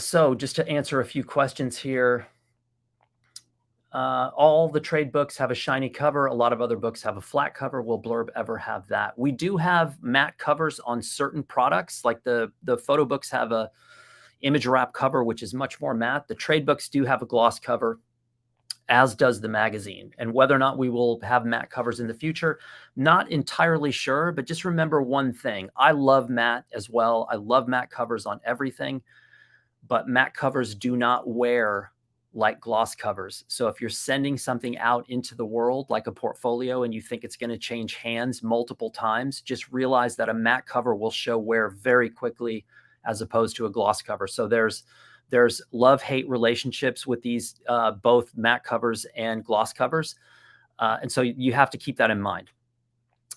So just to answer a few questions here. All the trade books have a shiny cover. A lot of other books have a flat cover. Will Blurb ever have that? We do have matte covers on certain products, like the photo books have a image wrap cover, which is much more matte. The trade books do have a gloss cover, as does the magazine. And whether or not we will have matte covers in the future, not entirely sure, but just remember one thing. I love matte as well. I love matte covers on everything, but matte covers do not wear like gloss covers. So if you're sending something out into the world, like a portfolio, and you think it's going to change hands multiple times, just realize that a matte cover will show wear very quickly as opposed to a gloss cover. So there's love-hate relationships with these, both matte covers and gloss covers. And so you have to keep that in mind.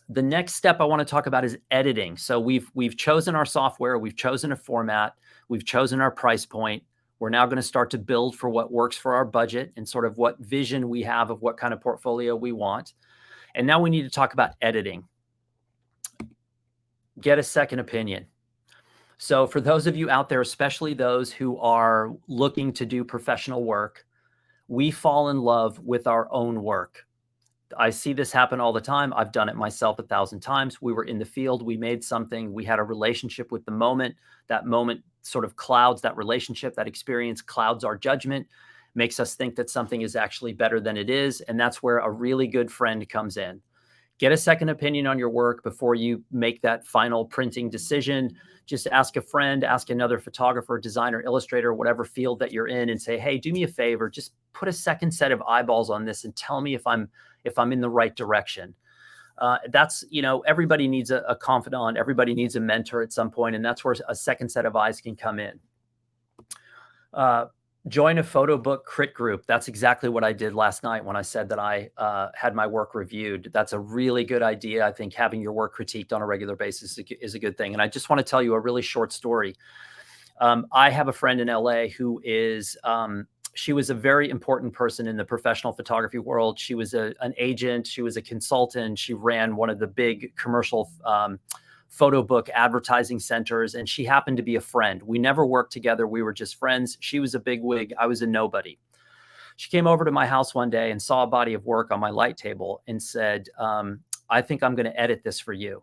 The next step I want to talk about is editing. So we've chosen our software, we've chosen a format, we've chosen our price point. We're now going to start to build for what works for our budget and sort of what vision we have of what kind of portfolio we want. And now we need to talk about editing. Get a second opinion. So for those of you out there, especially those who are looking to do professional work, we fall in love with our own work. I see this happen all the time. I've done it myself 1,000 times. We were in the field, we made something, we had a relationship with the moment. That moment sort of clouds that relationship, that experience clouds our judgment, makes us think that something is actually better than it is. And that's where a really good friend comes in. Get a second opinion on your work before you make that final printing decision. Just ask a friend, ask another photographer, designer, illustrator, whatever field that you're in, and say, hey, do me a favor, just put a second set of eyeballs on this and tell me if I'm in the right direction. That's, everybody needs a confidant. Everybody needs a mentor at some point, and that's where a second set of eyes can come in. Join a photo book crit group. That's exactly what I did last night when I said that I had my work reviewed. That's a really good idea. I think having your work critiqued on a regular basis is a good thing. And I just want to tell you a really short story. I have a friend in LA who is, she was a very important person in the professional photography world. She was an agent. She was a consultant. She ran one of the big commercial photo book advertising centers, and she happened to be a friend. We never worked together. We were just friends. She was a bigwig. I was a nobody. She came over to my house one day and saw a body of work on my light table and said, I think I'm going to edit this for you.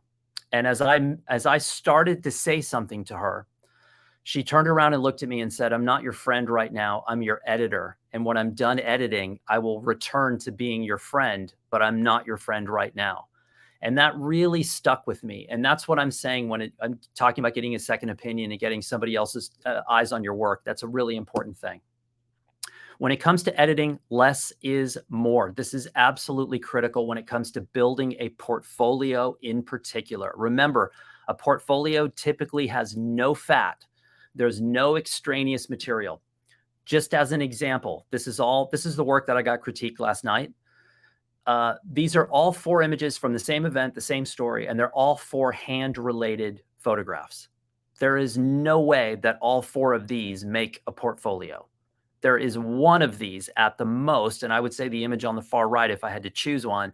And as I started to say something to her, she turned around and looked at me and said, I'm not your friend right now. I'm your editor. And when I'm done editing, I will return to being your friend, but I'm not your friend right now. And that really stuck with me. And that's what I'm saying when I'm talking about getting a second opinion and getting somebody else's eyes on your work. That's a really important thing. When it comes to editing, less is more. This is absolutely critical when it comes to building a portfolio in particular. Remember, a portfolio typically has no fat. There's no extraneous material. Just as an example, this is the work that I got critiqued last night. These are all 4 images from the same event, the same story, and they're all 4 hand-related photographs. There is no way that all 4 of these make a portfolio. There is one of these at the most, and I would say the image on the far right, if I had to choose one,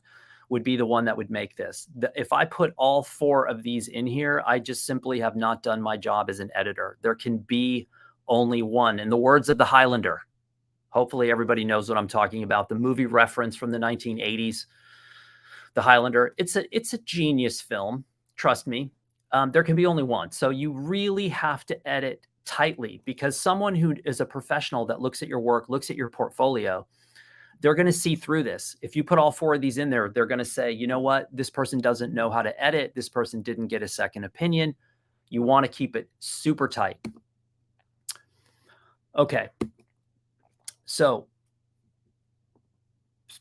would be the one that would make this. If I put all 4 of these in here, I just simply have not done my job as an editor. There can be only one. In the words of the Highlander, hopefully everybody knows what I'm talking about, the movie reference from the 1980s, The Highlander. It's a genius film, trust me. There can be only one. So you really have to edit tightly, because someone who is a professional that looks at your work, looks at your portfolio, they're going to see through this. If you put all 4 of these in there, they're going to say, you know what? This person doesn't know how to edit. This person didn't get a second opinion. You want to keep it super tight. Okay. So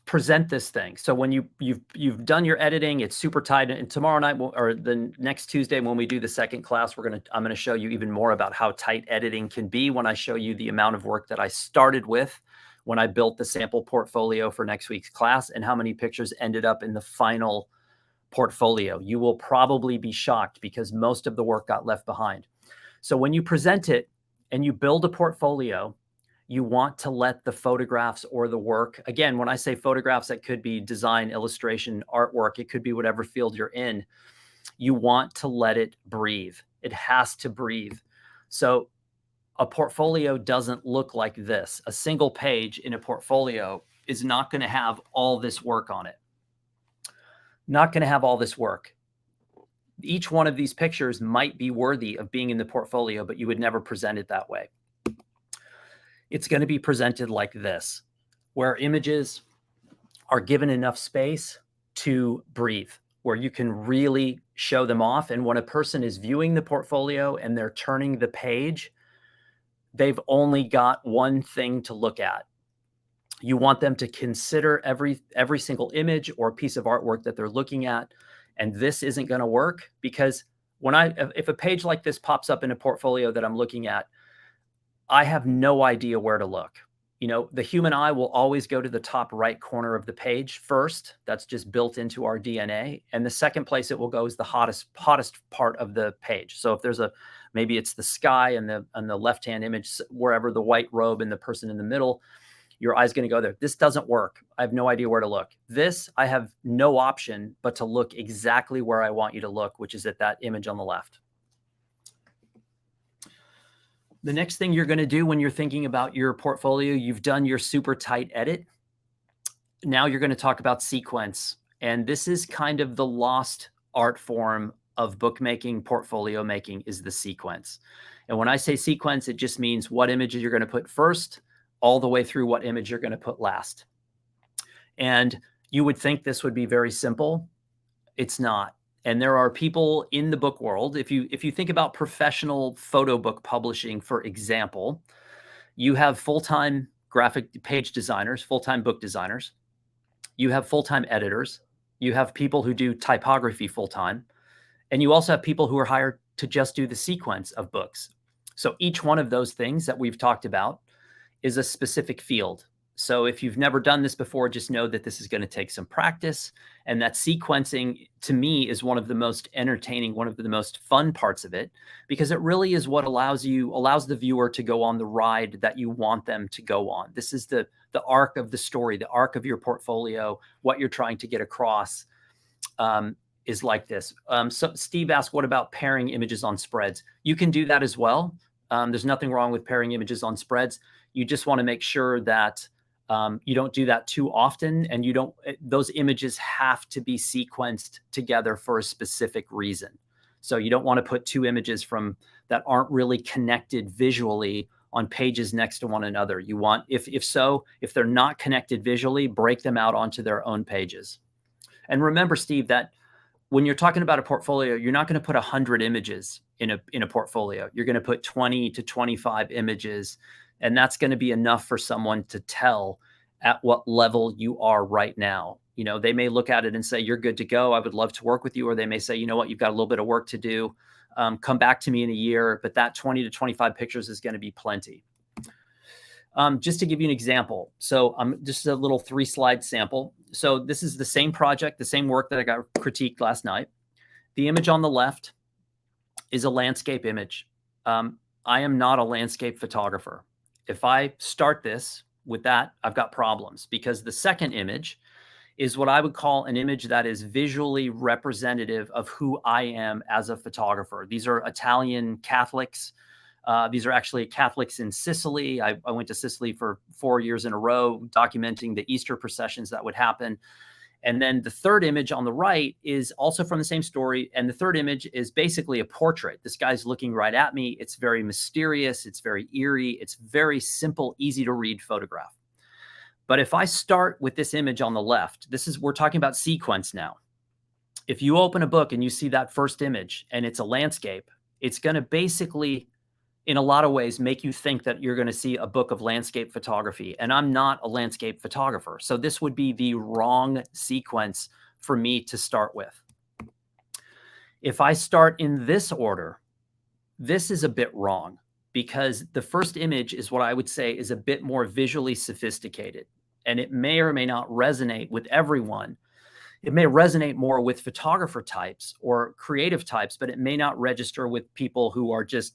present this thing. So when you've done your editing, it's super tight. And tomorrow night, or the next Tuesday, when we do the second class, I'm going to show you even more about how tight editing can be when I show you the amount of work that I started with when I built the sample portfolio for next week's class and how many pictures ended up in the final portfolio. You will probably be shocked because most of the work got left behind. So when you present it and you build a portfolio, you want to let the photographs or the work, again, when I say photographs, that could be design, illustration, artwork, it could be whatever field you're in. You want to let it breathe. It has to breathe. So a portfolio doesn't look like this. A single page in a portfolio is not going to have all this work on it. Not going to have all this work. Each one of these pictures might be worthy of being in the portfolio, but you would never present it that way. It's going to be presented like this, where images are given enough space to breathe, where you can really show them off. And when a person is viewing the portfolio and they're turning the page, they've only got one thing to look at. You want them to consider every single image or piece of artwork that they're looking at. And this isn't going to work because if a page like this pops up in a portfolio that I'm looking at, I have no idea where to look. You know, the human eye will always go to the top right corner of the page first. That's just built into our DNA. And the second place it will go is the hottest part of the page. So if there's maybe it's the sky and the left-hand image, wherever the white robe and the person in the middle, your eye's going to go there. This doesn't work. I have no idea where to look. This, I have no option but to look exactly where I want you to look, which is at that image on the left. The next thing you're going to do when you're thinking about your portfolio, you've done your super tight edit. Now you're going to talk about sequence. And this is kind of the lost art form of bookmaking, portfolio making, is the sequence. And when I say sequence, it just means what images you're going to put first, all the way through what image you're going to put last. And you would think this would be very simple. It's not. And there are people in the book world. If you think about professional photo book publishing, for example, you have full-time graphic page designers, full-time book designers. You have full-time editors. You have people who do typography full-time. And you also have people who are hired to just do the sequence of books. So each one of those things that we've talked about is a specific field. So if you've never done this before, just know that this is going to take some practice, and that sequencing to me is one of the most entertaining, one of the most fun parts of it, because it really is what allows the viewer to go on the ride that you want them to go on. This is the arc of the story, the arc of your portfolio, what you're trying to get across is like this. So Steve asked, what about pairing images on spreads? You can do that as well. There's nothing wrong with pairing images on spreads. You just want to make sure that you don't do that too often, and those images have to be sequenced together for a specific reason. So you don't want to put two images that aren't really connected visually on pages next to one another. You want, if they're not connected visually, break them out onto their own pages. And remember, Steve, that when you're talking about a portfolio, you're not going to put 100 images in a portfolio. You're going to put 20 to 25 images. And that's going to be enough for someone to tell at what level you are right now. You know, they may look at it and say, you're good to go. I would love to work with you. Or they may say, you know what, you've got a little bit of work to do. Come back to me in a year. But that 20 to 25 pictures is going to be plenty. Just to give you an example. So just a little 3-slide sample. So this is the same project, the same work that I got critiqued last night. The image on the left is a landscape image. I am not a landscape photographer. If I start this with that, I've got problems, because the second image is what I would call an image that is visually representative of who I am as a photographer. These are Italian Catholics. These are actually Catholics in Sicily. I went to Sicily for 4 years in a row, documenting the Easter processions that would happen. And then the third image on the right is also from the same story. And the third image is basically a portrait. This guy's looking right at me. It's very mysterious. It's very eerie. It's very simple, easy to read photograph. But if I start with this image on the left, we're talking about sequence now. If you open a book and you see that first image and it's a landscape, it's going to basically, in a lot of ways, make you think that you're going to see a book of landscape photography. And I'm not a landscape photographer. So this would be the wrong sequence for me to start with. If I start in this order, this is a bit wrong, because the first image is what I would say is a bit more visually sophisticated. And it may or may not resonate with everyone. It may resonate more with photographer types or creative types, but it may not register with people who are just,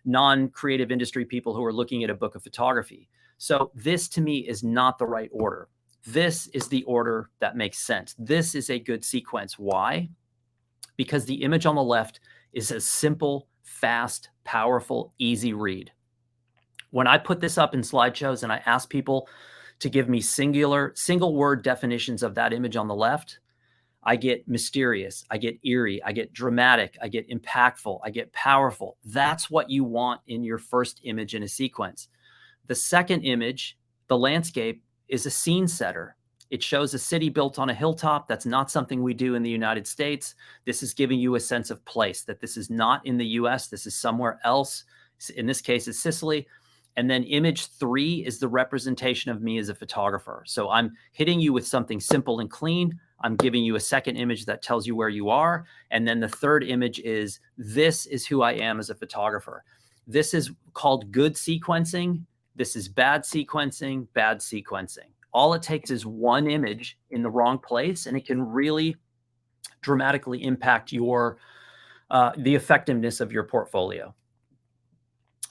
non-creative industry people who are looking at a book of photography. So this to me is not the right order. This is the order that makes sense. This is a good sequence. Why? Because the image on the left is a simple, fast, powerful, easy read. When I put this up in slideshows and I ask people to give me single word definitions of that image on the left. I get mysterious, I get eerie, I get dramatic, I get impactful, I get powerful. That's what you want in your first image in a sequence. The second image, the landscape, is a scene setter. It shows a city built on a hilltop. That's not something we do in the United States. This is giving you a sense of place, that this is not in the US, this is somewhere else. In this case, it's Sicily. And then image 3 is the representation of me as a photographer. So I'm hitting you with something simple and clean. I'm giving you a second image that tells you where you are. And then the third image is, this is who I am as a photographer. This is called good sequencing. This is bad sequencing, bad sequencing. All it takes is one image in the wrong place, and it can really dramatically impact your the effectiveness of your portfolio.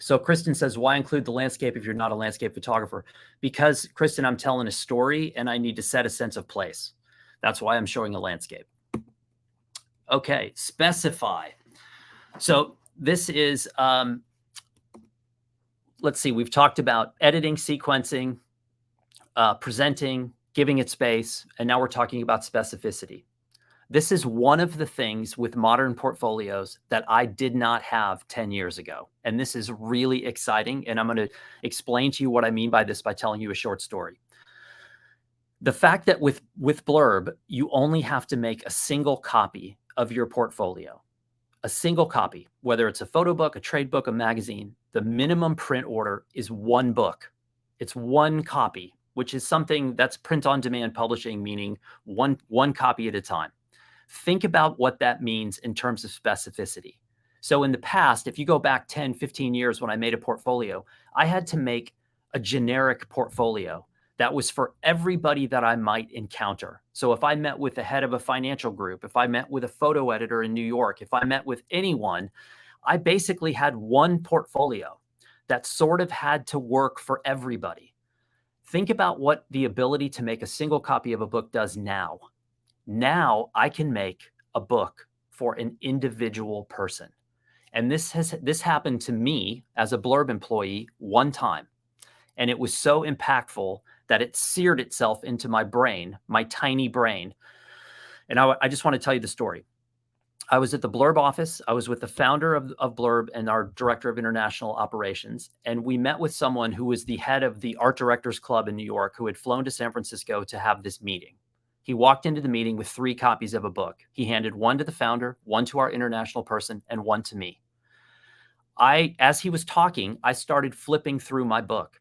So Kristen says, why include the landscape if you're not a landscape photographer? Because, Kristen, I'm telling a story and I need to set a sense of place. That's why I'm showing a landscape. Okay, specify. So this is, let's see, we've talked about editing, sequencing, presenting, giving it space, and now we're talking about specificity. This is one of the things with modern portfolios that I did not have 10 years ago. And this is really exciting. And I'm going to explain to you what I mean by this by telling you a short story. The fact that with Blurb, you only have to make a single copy of your portfolio, a single copy, whether it's a photo book, a trade book, a magazine. The minimum print order is one book. It's one copy, which is something that's print on demand publishing, meaning one copy at a time. Think about what that means in terms of specificity. So in the past, if you go back 10, 15 years when I made a portfolio, I had to make a generic portfolio that was for everybody that I might encounter. So if I met with the head of a financial group, if I met with a photo editor in New York, if I met with anyone, I basically had one portfolio that sort of had to work for everybody. Think about what the ability to make a single copy of a book does now. Now I can make a book for an individual person. And this happened to me as a Blurb employee one time. And it was so impactful that it seared itself into my brain, my tiny brain. And I just want to tell you the story. I was at the Blurb office. I was with the founder of Blurb and our director of international operations. And we met with someone who was the head of the Art Directors Club in New York, who had flown to San Francisco to have this meeting. He walked into the meeting with 3 copies of a book. He handed one to the founder, one to our international person, and one to me. As he was talking, I started flipping through my book.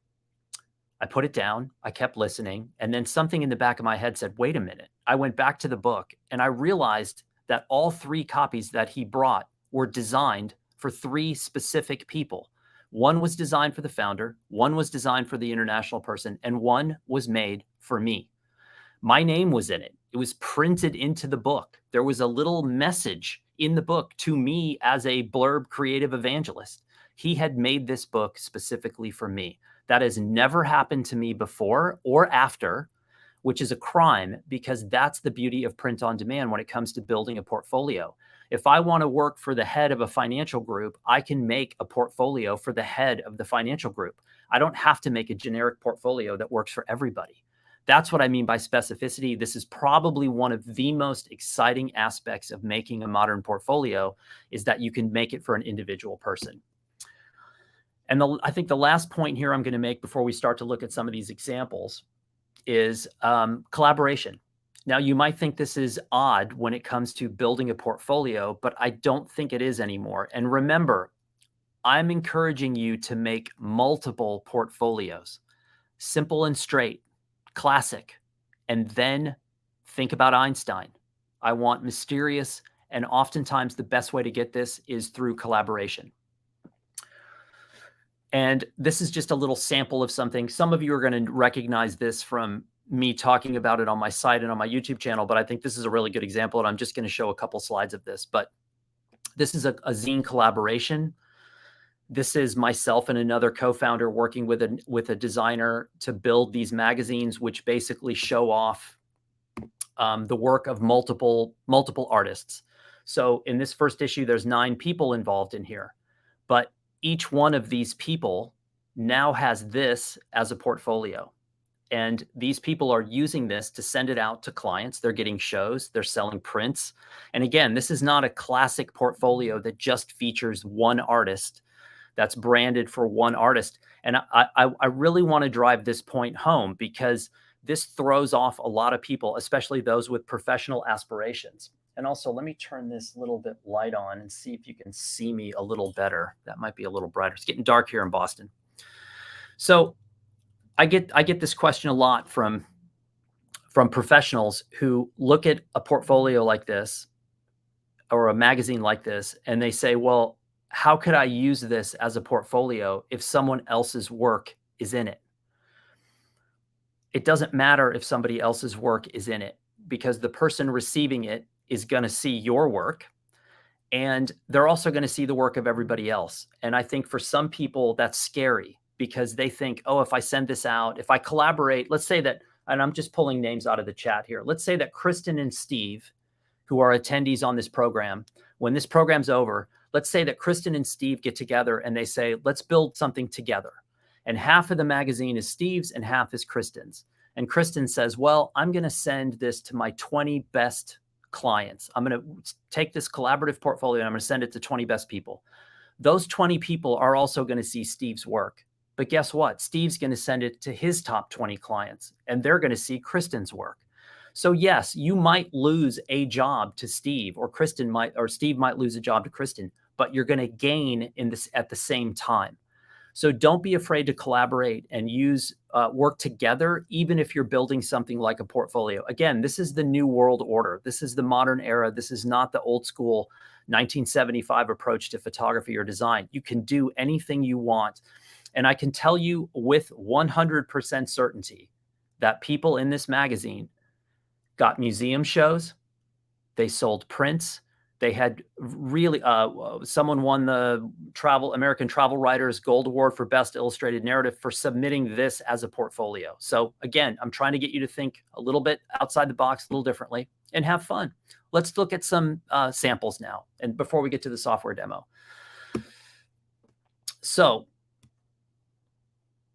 I put it down, I kept listening, and then something in the back of my head said, wait a minute. I went back to the book and I realized that all 3 copies that he brought were designed for 3 specific people. One was designed for the founder, one was designed for the international person, and one was made for me. My name was in it. It was printed into the book. There was a little message in the book to me as a Blurb creative evangelist. He had made this book specifically for me. That has never happened to me before or after, which is a crime, because that's the beauty of print on demand when it comes to building a portfolio. If I want to work for the head of a financial group, I can make a portfolio for the head of the financial group. I don't have to make a generic portfolio that works for everybody. That's what I mean by specificity. This is probably one of the most exciting aspects of making a modern portfolio, is that you can make it for an individual person. And I think the last point here I'm going to make before we start to look at some of these examples is collaboration. Now, you might think this is odd when it comes to building a portfolio, but I don't think it is anymore. And remember, I'm encouraging you to make multiple portfolios, simple and straight, classic, and then think about Einstein. I want mysterious, and oftentimes the best way to get this is through collaboration. And this is just a little sample of something. Some of you are going to recognize this from me talking about it on my site and on my YouTube channel, but I think this is a really good example, and I'm just going to show a couple slides of this. But this is a zine collaboration. This is myself and another co-founder working with a designer to build these magazines, which basically show off the work of multiple artists. So in this first issue, there's 9 people involved in here, but each one of these people now has this as a portfolio. And these people are using this to send it out to clients. They're getting shows, they're selling prints. And again, this is not a classic portfolio that just features one artist, that's branded for one artist. And I really want to drive this point home, because this throws off a lot of people, especially those with professional aspirations. And also, let me turn this little bit light on and see if you can see me a little better. That might be a little brighter. It's getting dark here in Boston. So I get this question a lot from professionals who look at a portfolio like this or a magazine like this, and they say, well, how could I use this as a portfolio if someone else's work is in it? It doesn't matter if somebody else's work is in it, because the person receiving it is going to see your work, and they're also going to see the work of everybody else. And I think for some people that's scary, because they think, oh, if I send this out, if I collaborate, let's say that, and I'm just pulling names out of the chat here. Let's say that Kristen and Steve, who are attendees on this program, when this program's over, let's say that Kristen and Steve get together and they say, let's build something together. And half of the magazine is Steve's and half is Kristen's. And Kristen says, well, I'm going to send this to my 20 best clients. I'm going to take this collaborative portfolio and I'm going to send it to 20 best people. Those 20 people are also going to see Steve's work. But guess what? Steve's going to send it to his top 20 clients, and they're going to see Kristen's work. So yes, you might lose a job to Steve, or Steve might lose a job to Kristen, but you're going to gain in this at the same time. So don't be afraid to collaborate and use work together, even if you're building something like a portfolio. Again, this is the new world order. This is the modern era. This is not the old school 1975 approach to photography or design. You can do anything you want. And I can tell you with 100% certainty that people in this magazine got museum shows, they sold prints, they had really, someone won the American Travel Writers Gold Award for Best Illustrated Narrative for submitting this as a portfolio. So again, I'm trying to get you to think a little bit outside the box, a little differently, and have fun. Let's look at some samples now, and before we get to the software demo. So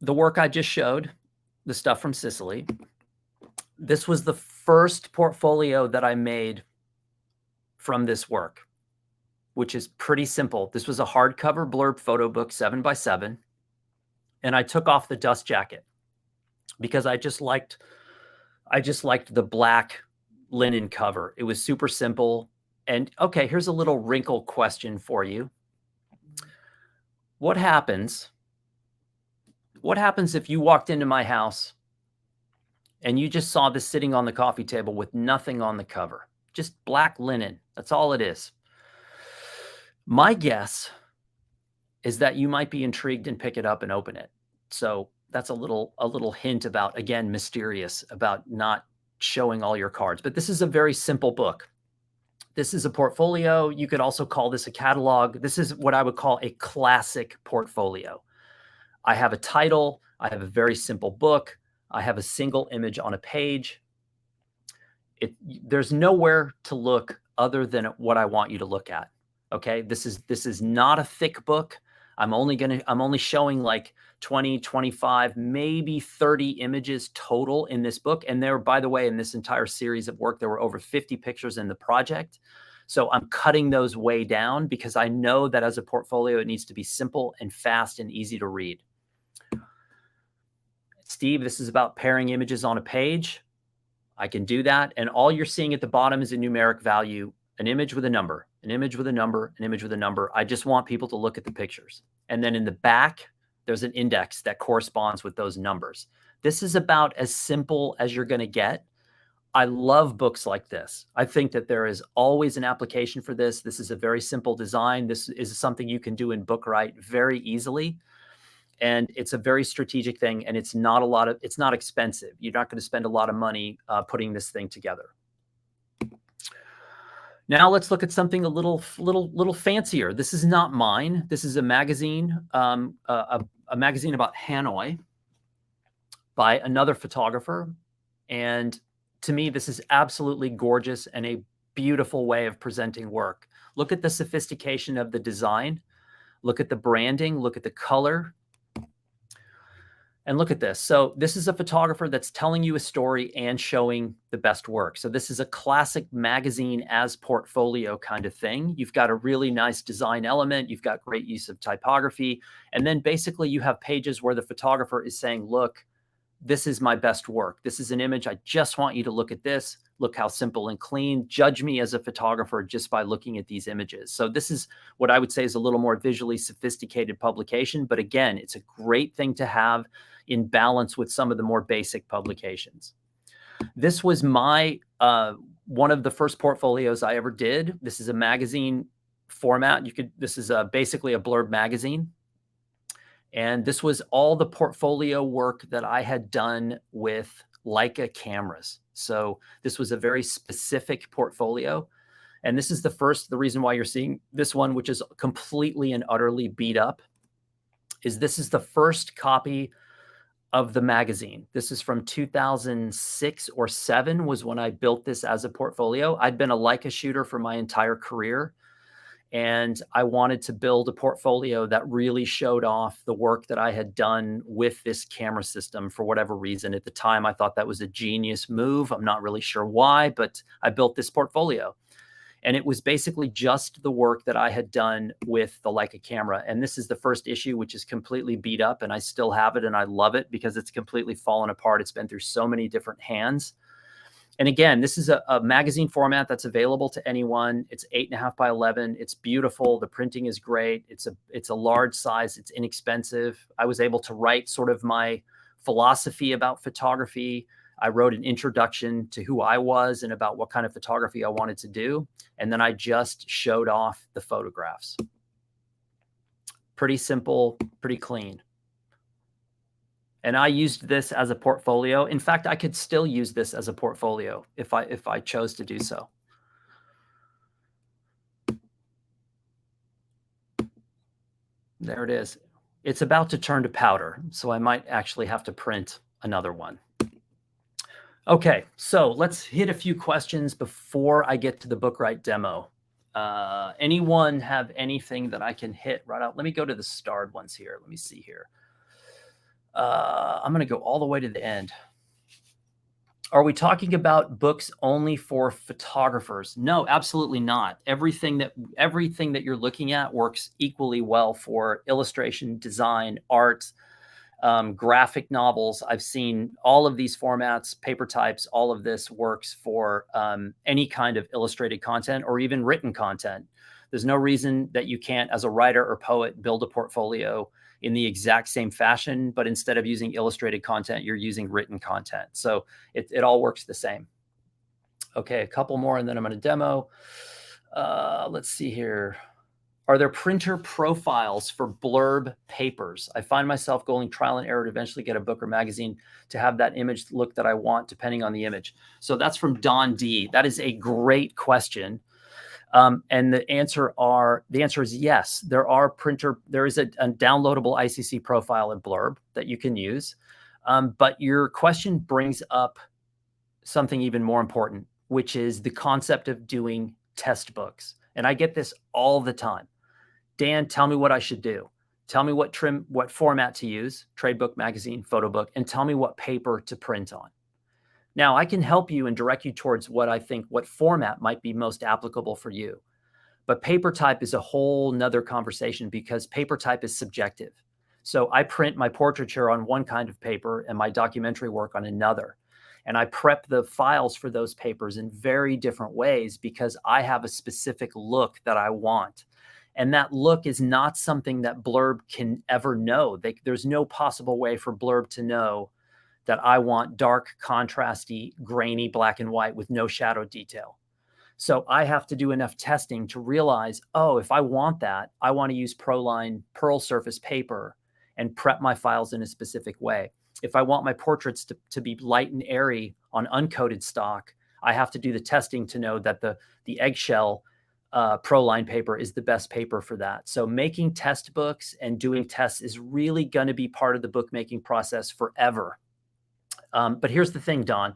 the work I just showed, the stuff from Sicily, this was the first portfolio that I made from this work, which is pretty simple. This was a hardcover Blurb photo book, 7x7. And I took off the dust jacket because I just liked the black linen cover. It was super simple. And okay, here's a little wrinkle question for you. What happens if you walked into my house and you just saw this sitting on the coffee table with nothing on the cover? Just black linen. That's all it is. My guess is that you might be intrigued and pick it up and open it. So that's a little hint about, again, mysterious, about not showing all your cards. But this is a very simple book. This is a portfolio. You could also call this a catalog. This is what I would call a classic portfolio. I have a title. I have a very simple book. I have a single image on a page. There's nowhere to look other than what I want you to look at. Okay, this is not a thick book. I'm only showing like 20, 25, maybe 30 images total in this book. And there, by the way, in this entire series of work, there were over 50 pictures in the project. So I'm cutting those way down because I know that as a portfolio, it needs to be simple and fast and easy to read. Steve, this is about pairing images on a page. I can do that. And all you're seeing at the bottom is a numeric value, an image with a number, an image with a number, an image with a number. I just want people to look at the pictures. And then in the back, there's an index that corresponds with those numbers. This is about as simple as you're going to get. I love books like this. I think that there is always an application for this. This is a very simple design. This is something you can do in Bookwright very easily. And it's a very strategic thing, and it's not expensive. You're not going to spend a lot of money putting this thing together. Now let's look at something a little fancier. This is not mine. This is a magazine, a magazine about Hanoi by another photographer. And to me, this is absolutely gorgeous and a beautiful way of presenting work. Look at the sophistication of the design. Look at the branding. Look at the color. And look at this. So this is a photographer that's telling you a story and showing the best work. So this is a classic magazine as portfolio kind of thing. You've got a really nice design element. You've got great use of typography. And then basically you have pages where the photographer is saying, look, this is my best work. This is an image. I just want you to look at this. Look how simple and clean. Judge me as a photographer just by looking at these images. So this is what I would say is a little more visually sophisticated publication. But again, it's a great thing to have in balance with some of the more basic publications. This was my one of the first portfolios I ever did. This is a magazine format. This is basically a Blurb magazine. And this was all the portfolio work that I had done with Leica cameras. So this was a very specific portfolio. And this is the reason why you're seeing this one, which is completely and utterly beat up, is this is the first copy of the magazine. This is from 2006 or 7 was when I built this as a portfolio. I'd been a Leica shooter for my entire career. And I wanted to build a portfolio that really showed off the work that I had done with this camera system for whatever reason. At the time, I thought that was a genius move. I'm not really sure why, but I built this portfolio. And it was basically just the work that I had done with the Leica camera. And this is the first issue, which is completely beat up. And I still have it and I love it because it's completely fallen apart. It's been through so many different hands. And again, this is a magazine format that's available to anyone. It's 8.5 by 11. It's beautiful. The printing is great. It's a large size. It's inexpensive. I was able to write sort of my philosophy about photography. I wrote an introduction to who I was and about what kind of photography I wanted to do. And then I just showed off the photographs. Pretty simple, pretty clean. And I used this as a portfolio. In fact, I could still use this as a portfolio if I chose to do so. There it is. It's about to turn to powder, so I might actually have to print another one. Okay, so let's hit a few questions before I get to the Bookwright demo. Anyone have anything that I can hit right out? Let me go to the starred ones here. Let me see here. I'm going to go all the way to the end. Are we talking about books only for photographers? No, absolutely not. Everything that you're looking at works equally well for illustration, design, art, graphic novels. I've seen all of these formats, paper types, all of this works for any kind of illustrated content or even written content. There's no reason that you can't, as a writer or poet, build a portfolio in the exact same fashion, but instead of using illustrated content, you're using written content. So it all works the same. Okay, a couple more and then I'm going to demo. Let's see here. Are there printer profiles for Blurb papers? I find myself going trial and error to eventually get a book or magazine to have that image look that I want, depending on the image. So that's from Don D. That is a great question. And the answer is yes. There is a downloadable ICC profile in Blurb that you can use. But your question brings up something even more important, which is the concept of doing test books. And I get this all the time. Dan, tell me what I should do. Tell me what format to use, trade book, magazine, photo book, and tell me what paper to print on. Now, I can help you and direct you towards what format might be most applicable for you. But paper type is a whole nother conversation because paper type is subjective. So I print my portraiture on one kind of paper and my documentary work on another. And I prep the files for those papers in very different ways because I have a specific look that I want. And that look is not something that Blurb can ever know. There's no possible way for Blurb to know that I want dark, contrasty, grainy black and white with no shadow detail. So I have to do enough testing to realize, oh, if I want that, I want to use Proline Pearl Surface paper and prep my files in a specific way. If I want my portraits to be light and airy on uncoated stock, I have to do the testing to know that the eggshell Proline paper is the best paper for that. So making test books and doing tests is really going to be part of the bookmaking process forever. But here's the thing, Don.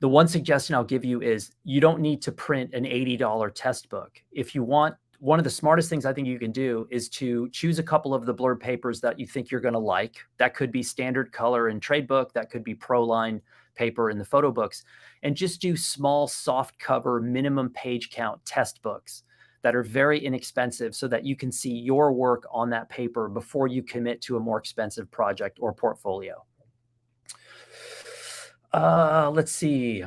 The one suggestion I'll give you is you don't need to print an $80 test book. If you want one of the smartest things I think you can do is to choose a couple of the Blurb papers that you think you're going to like. That could be standard color in trade book. That could be ProLine paper in the photo books, and just do small soft cover minimum page count test books that are very inexpensive so that you can see your work on that paper before you commit to a more expensive project or portfolio. Let's see.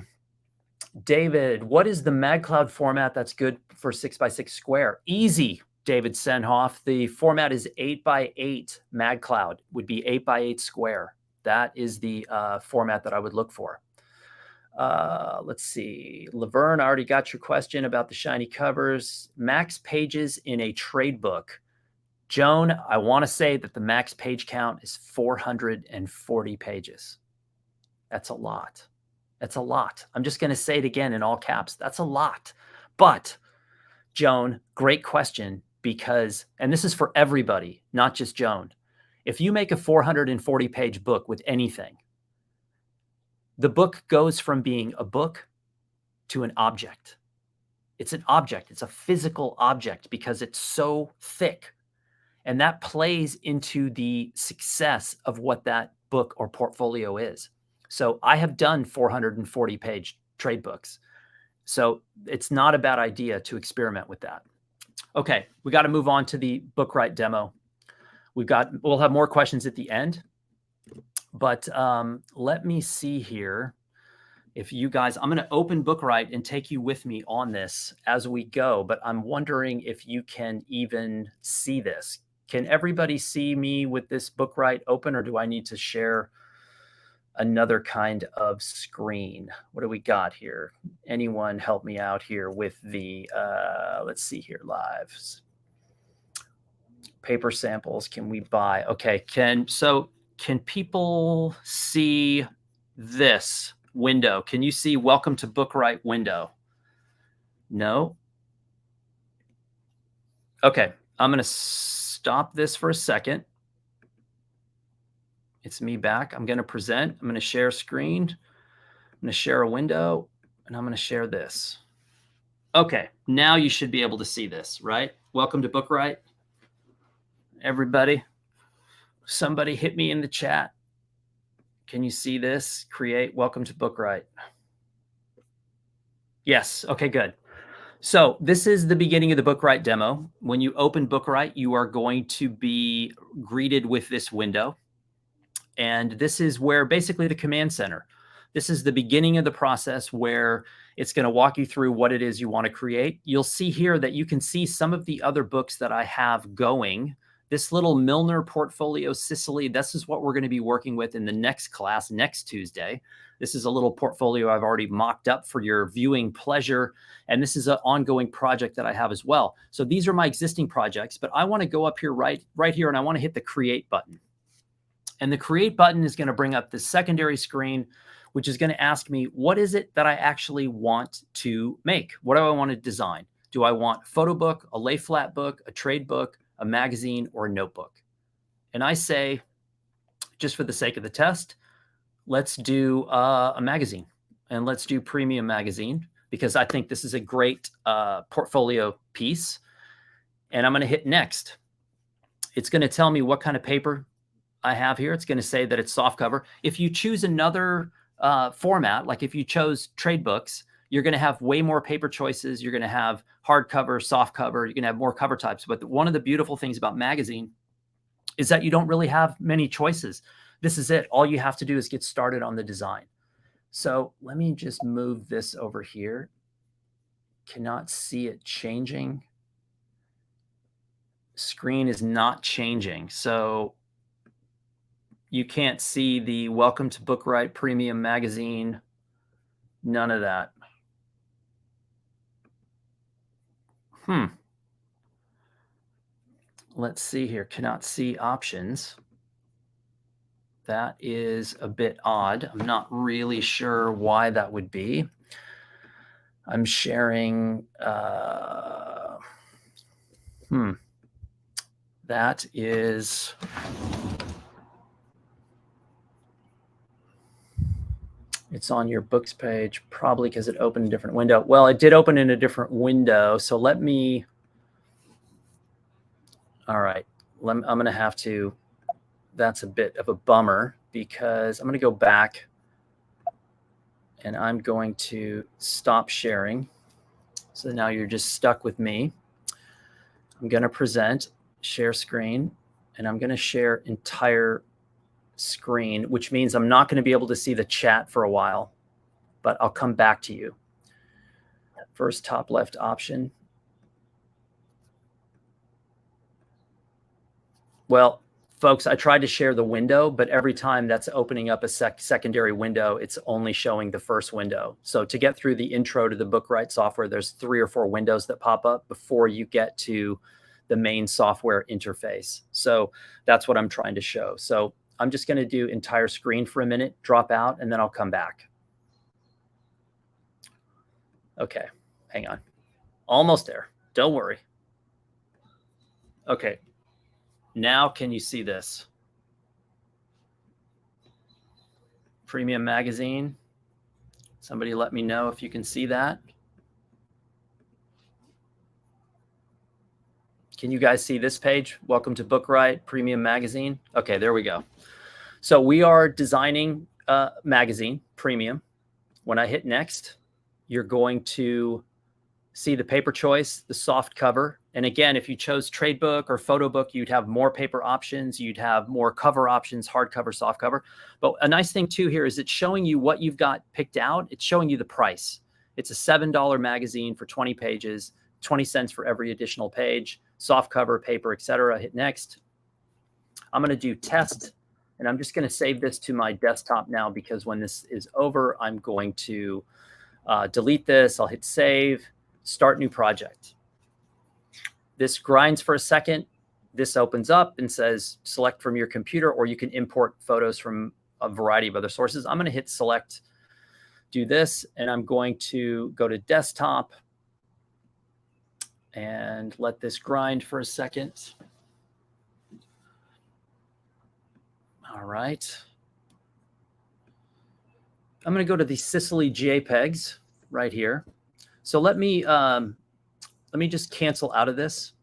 David, what is the MagCloud format that's good for 6x6 square? Easy, David Senhoff. The format is 8x8 MagCloud, would be 8x8 square. That is the format that I would look for. Let's see. Laverne, I already got your question about the shiny covers. Max pages in a trade book. Joan, I want to say that the max page count is 440 pages. That's a lot. That's a lot. I'm just going to say it again in all caps. That's a lot. But Joan, great question, because, and this is for everybody, not just Joan. If you make a 440 page book with anything, the book goes from being a book to an object. It's an object. It's a physical object because it's so thick. And that plays into the success of what that book or portfolio is. So I have done 440 page trade books. So it's not a bad idea to experiment with that. Okay, we got to move on to the Bookwright demo. We'll have more questions at the end, but let me see here. If you guys, I'm going to open Bookwright and take you with me on this as we go, but I'm wondering if you can even see this. Can everybody see me with this Bookwright open, or do I need to share another kind of screen? What do we got here? Anyone help me out here with the, let's see here, lives. Paper samples, can we buy? Okay, can people see this window? Can you see welcome to Bookwright window? No? Okay, I'm gonna stop this for a second. It's me back. I'm gonna present, I'm gonna share screen. I'm gonna share a window, and I'm gonna share this. Okay, now you should be able to see this, right? Welcome to Bookwright. Everybody, somebody hit me in the chat. Can you see this? Create, welcome to Bookwright. Yes, okay, good. So this is the beginning of the Bookwright demo. When you open Bookwright, you are going to be greeted with this window. And this is where basically the command center. This is the beginning of the process where it's going to walk you through what it is you want to create. You'll see here that you can see some of the other books that I have going. This little Milnor portfolio Sicily, this is what we're going to be working with in the next class next Tuesday. This is a little portfolio I've already mocked up for your viewing pleasure. And this is an ongoing project that I have as well. So these are my existing projects, but I want to go up here right here, and I want to hit the create button. And the create button is going to bring up the secondary screen, which is going to ask me, what is it that I actually want to make? What do I want to design? Do I want a photo book, a Layflat book, a trade book, a magazine, or a notebook? And I say, just for the sake of the test, let's do a magazine, and let's do premium magazine, because I think this is a great portfolio piece. And I'm going to hit next. It's going to tell me what kind of paper I have here. It's going to say that it's soft cover. If you choose another format, like if you chose trade books, you're going to have way more paper choices. You're going to have hardcover, soft cover. You're going to have more cover types. But one of the beautiful things about magazine is that you don't really have many choices. This is it. All you have to do is get started on the design. So let me just move this over here. Cannot see it changing. Screen is not changing. So you can't see the welcome to Bookwright Premium Magazine. None of that. Let's see here. Cannot see options. That is a bit odd. I'm not really sure why that would be. I'm sharing. That is. It's on your books page, probably because it opened a different window. Well, it did open in a different window. So let me All right, I'm going to have to, that's a bit of a bummer because I'm going to go back and I'm going to stop sharing. So now you're just stuck with me. I'm going to present, share screen, and I'm going to share entire screen, which means I'm not going to be able to see the chat for a while, but I'll come back to you. First top left option. Well, folks, I tried to share the window, but every time that's opening up a secondary window, it's only showing the first window. So to get through the intro to the Bookwright software, there's 3 or 4 windows that pop up before you get to the main software interface. So that's what I'm trying to show. So I'm just going to do entire screen for a minute, drop out, and then I'll come back. Okay, hang on. Almost there. Don't worry. Okay. Now, can you see this? Premium magazine. Somebody let me know if you can see that. Can you guys see this page? Welcome to Bookwright, Premium Magazine. Okay, there we go. So we are designing a magazine, Premium. When I hit next, you're going to see the paper choice, the soft cover. And again, if you chose trade book or photo book, you'd have more paper options. You'd have more cover options, hardcover, soft cover. But a nice thing too here is it's showing you what you've got picked out. It's showing you the price. It's a $7 magazine for 20 pages, 20 cents for every additional page, soft cover, paper, etc. Hit next. I'm going to do test, and I'm just going to save this to my desktop now because when this is over, I'm going to delete this. I'll hit save, start new project. This grinds for a second. This opens up and says select from your computer, or you can import photos from a variety of other sources. I'm going to hit select, do this, and I'm going to go to desktop and let this grind for a second. All right. I'm going to go to the Sicily JPEGs right here. So let me just cancel out of this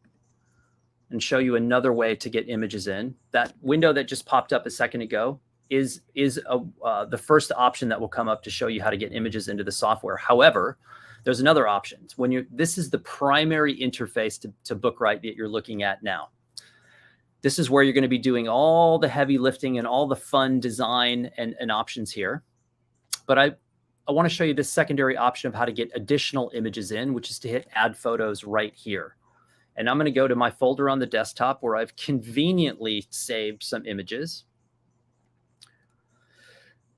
and show you another way to get images in. That window that just popped up a second ago is the first option that will come up to show you how to get images into the software. However, there's another option. This is the primary interface to Bookwright that you're looking at now. This is where you're going to be doing all the heavy lifting and all the fun design and options here. But I want to show you this secondary option of how to get additional images in, which is to hit add photos right here. And I'm going to go to my folder on the desktop where I've conveniently saved some images.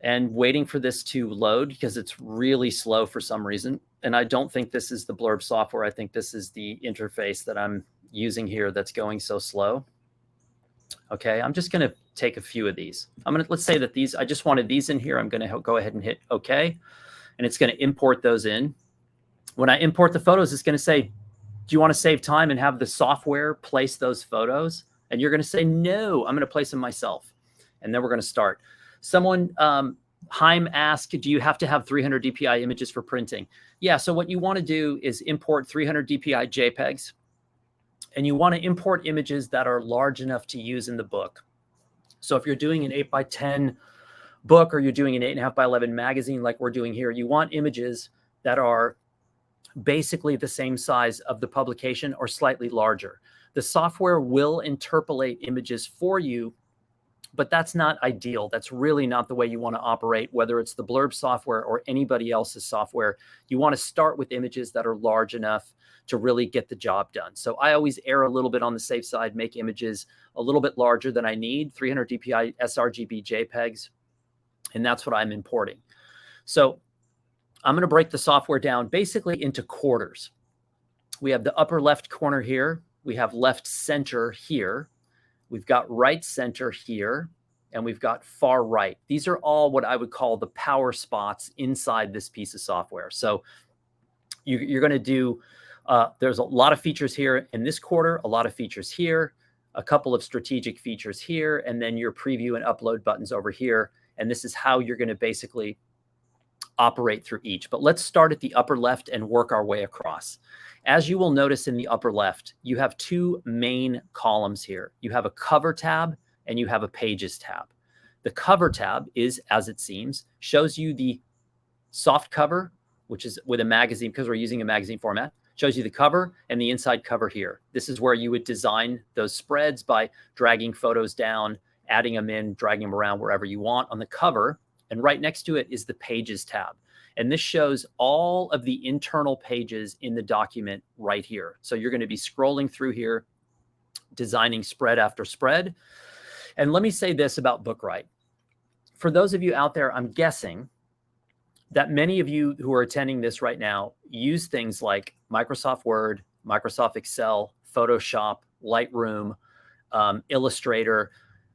And waiting for this to load because it's really slow for some reason. And I don't think this is the Blurb software. I think this is the interface that I'm using here that's going so slow. Okay, I'm just going to take a few of these. Let's say that I just wanted these in here. I'm going to go ahead and hit OK. And it's going to import those in. When I import the photos, it's going to say, do you want to save time and have the software place those photos? And you're going to say, no, I'm going to place them myself. And then we're going to start. Someone, Heim asked, do you have to have 300 DPI images for printing? Yeah, so what you want to do is import 300 DPI JPEGs. And you want to import images that are large enough to use in the book. So if you're doing an 8x10 book or you're doing an 8.5x11 magazine like we're doing here, you want images that are basically the same size of the publication or slightly larger. The software will interpolate images for you, but that's not ideal. That's really not the way you want to operate, whether it's the Blurb software or anybody else's software. You want to start with images that are large enough to really get the job done. So I always err a little bit on the safe side, make images a little bit larger than I need, 300 DPI sRGB JPEGs, and that's what I'm importing. So I'm going to break the software down basically into quarters. We have the upper left corner here. We have left center here. We've got right center here, and we've got far right. These are all what I would call the power spots inside this piece of software. So you're going to do, there's a lot of features here in this quarter, a lot of features here, a couple of strategic features here, and then your preview and upload buttons over here. And this is how you're going to basically operate through each. But let's start at the upper left and work our way across. As you will notice in the upper left, you have two main columns here. You have a cover tab and you have a pages tab. The cover tab is, as it seems, shows you the soft cover, which is with a magazine, because we're using a magazine format, shows you the cover and the inside cover here. This is where you would design those spreads by dragging photos down, adding them in, dragging them around wherever you want on the cover. And right next to it is the pages tab. And this shows all of the internal pages in the document right here. So you're going to be scrolling through here, designing spread after spread. And let me say this about Bookwright. For those of you out there, I'm guessing that many of you who are attending this right now use things like Microsoft Word, Microsoft Excel, Photoshop, Lightroom, Illustrator.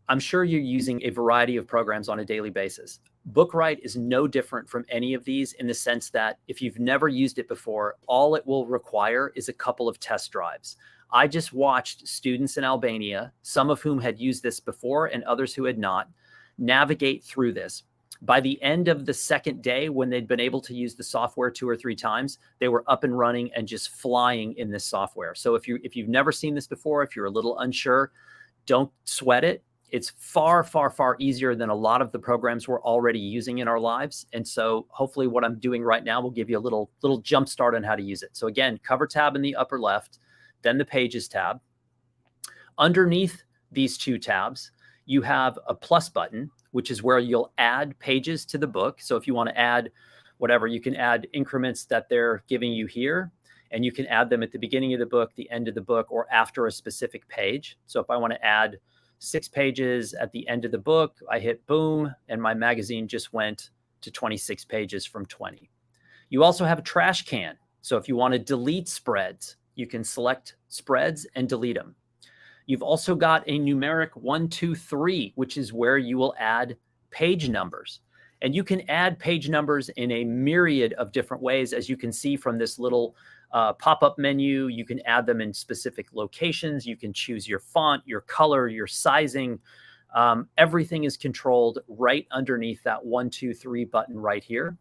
I'm sure you're using a variety of programs on a daily basis. Bookwright is no different from any of these in the sense that if you've never used it before, all it will require is a couple of test drives. I just watched students in Albania, some of whom had used this before and others who had not, navigate through this. By the end of the second day, when they'd been able to use the software 2 or 3 times, they were up and running and just flying in this software. So if you've never seen this before, if you're a little unsure, don't sweat it. It's far, far, far easier than a lot of the programs we're already using in our lives. And so hopefully what I'm doing right now will give you a little jump start on how to use it. So again, cover tab in the upper left, then the pages tab. Underneath these two tabs, you have a plus button, which is where you'll add pages to the book. So if you want to add whatever, you can add increments that they're giving you here, and you can add them at the beginning of the book, the end of the book, or after a specific page. So if I want to add 6 pages at the end of the book, I hit boom, and my magazine just went to 26 pages from 20. You also have a trash can. So if you want to delete spreads, you can select spreads and delete them. You've also got a numeric 1, 2, 3, which is where you will add page numbers. And you can add page numbers in a myriad of different ways. As you can see from this little pop-up menu, you can add them in specific locations. You can choose your font, your color, your sizing. Everything is controlled right underneath that 1, 2, 3 button right here.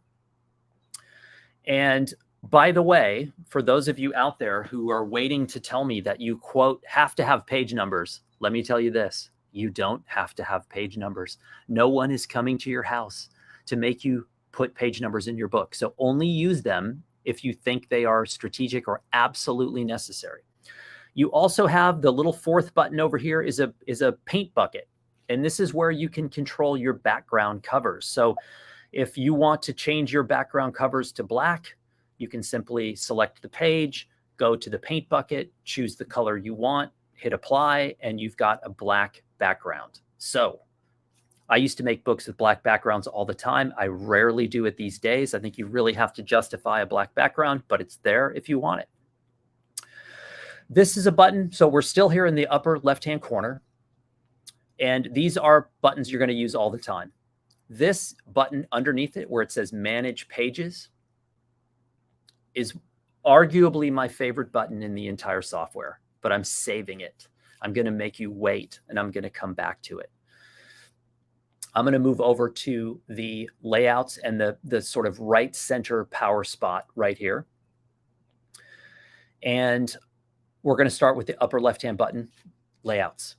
And by the way, for those of you out there who are waiting to tell me that you, quote, have to have page numbers, let me tell you this. You don't have to have page numbers. No one is coming to your house to make you put page numbers in your book. So only use them if you think they are strategic or absolutely necessary. You also have the little 4th button over here is a paint bucket. And this is where you can control your background covers. So if you want to change your background covers to black, you can simply select the page, go to the paint bucket, choose the color you want, hit apply, and you've got a black background. So I used to make books with black backgrounds all the time. I rarely do it these days. I think you really have to justify a black background, but it's there if you want it. This is a button. So we're still here in the upper left-hand corner. And these are buttons you're going to use all the time. This button underneath it where it says Manage Pages is arguably my favorite button in the entire software, but I'm saving it. I'm going to make you wait, and I'm going to come back to it. I'm going to move over to the layouts and the sort of right center power spot right here. And we're going to start with the upper left-hand button, layouts.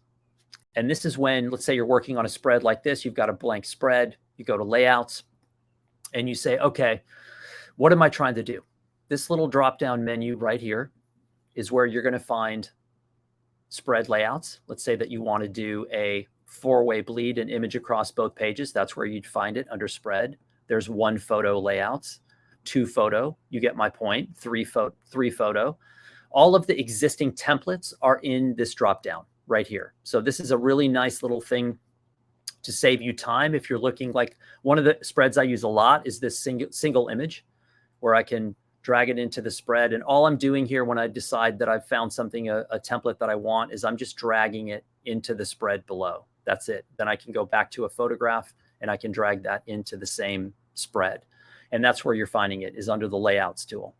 And this is when, let's say you're working on a spread like this, you've got a blank spread, you go to layouts, and you say, okay, what am I trying to do? This little drop-down menu right here is where you're going to find spread layouts. Let's say that you want to do a 4-way bleed and image across both pages. That's where you'd find it under spread. There's 1 photo layouts, 2 photo, you get my point, 3 photo. All of the existing templates are in this drop-down right here. So this is a really nice little thing to save you time. If you're looking, like one of the spreads I use a lot is this single image where I can drag it into the spread. And all I'm doing here when I decide that I've found something, a template that I want, is I'm just dragging it into the spread below. That's it. Then I can go back to a photograph and I can drag that into the same spread. And that's where you're finding it, is under the layouts tool.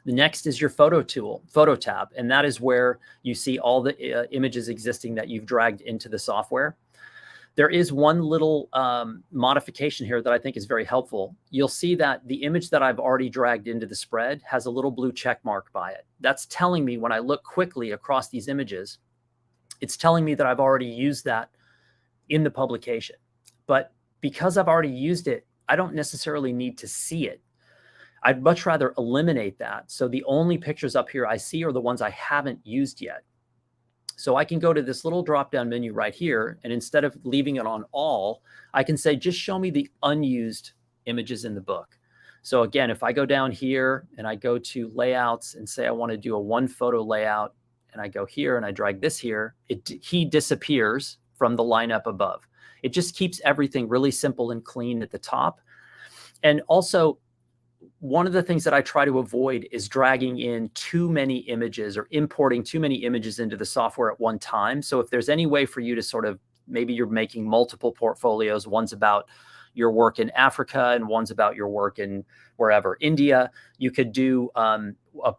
The next is your photo tool, photo tab. And that is where you see all the images existing that you've dragged into the software. There is one little modification here that I think is very helpful. You'll see that the image that I've already dragged into the spread has a little blue check mark by it. That's telling me when I look quickly across these images, it's telling me that I've already used that in the publication. But because I've already used it, I don't necessarily need to see it. I'd much rather eliminate that. So the only pictures up here I see are the ones I haven't used yet. So I can go to this little drop-down menu right here, and instead of leaving it on all, I can say, just show me the unused images in the book. So again, if I go down here and I go to layouts and say I want to do a one photo layout, and I go here and I drag this here, he disappears from the lineup above. It just keeps everything really simple and clean at the top. And also, one of the things that I try to avoid is dragging in too many images or importing too many images into the software at one time. So if there's any way for you to sort of, maybe you're making multiple portfolios, one's about your work in Africa and one's about your work in wherever, India, you could do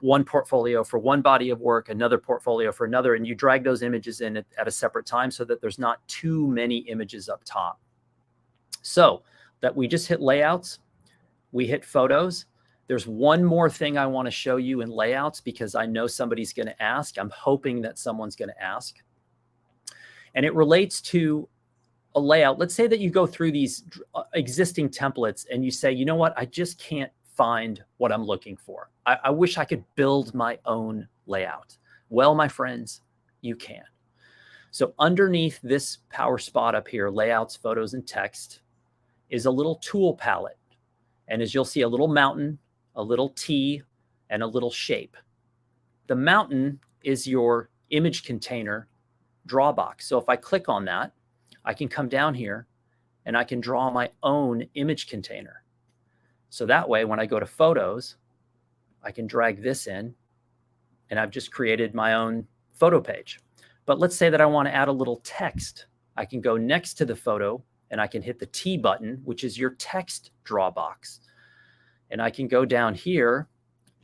one portfolio for one body of work, another portfolio for another, and you drag those images in at a separate time so that there's not too many images up top. So that we just hit layouts, we hit photos. There's one more thing I want to show you in layouts because I know somebody's going to ask. I'm hoping that someone's going to ask. And it relates to a layout. Let's say that you go through these existing templates and you say, you know what, I just can't find what I'm looking for. I wish I could build my own layout. Well, my friends, you can. So underneath this power spot up here, layouts, photos, and text, is a little tool palette. And as you'll see, a little mountain, a little T, and a little shape. The mountain is your image container draw box. So if I click on that, I can come down here and I can draw my own image container. So that way, when I go to photos, I can drag this in and I've just created my own photo page. But let's say that I want to add a little text. I can go next to the photo and I can hit the T button, which is your text draw box. And I can go down here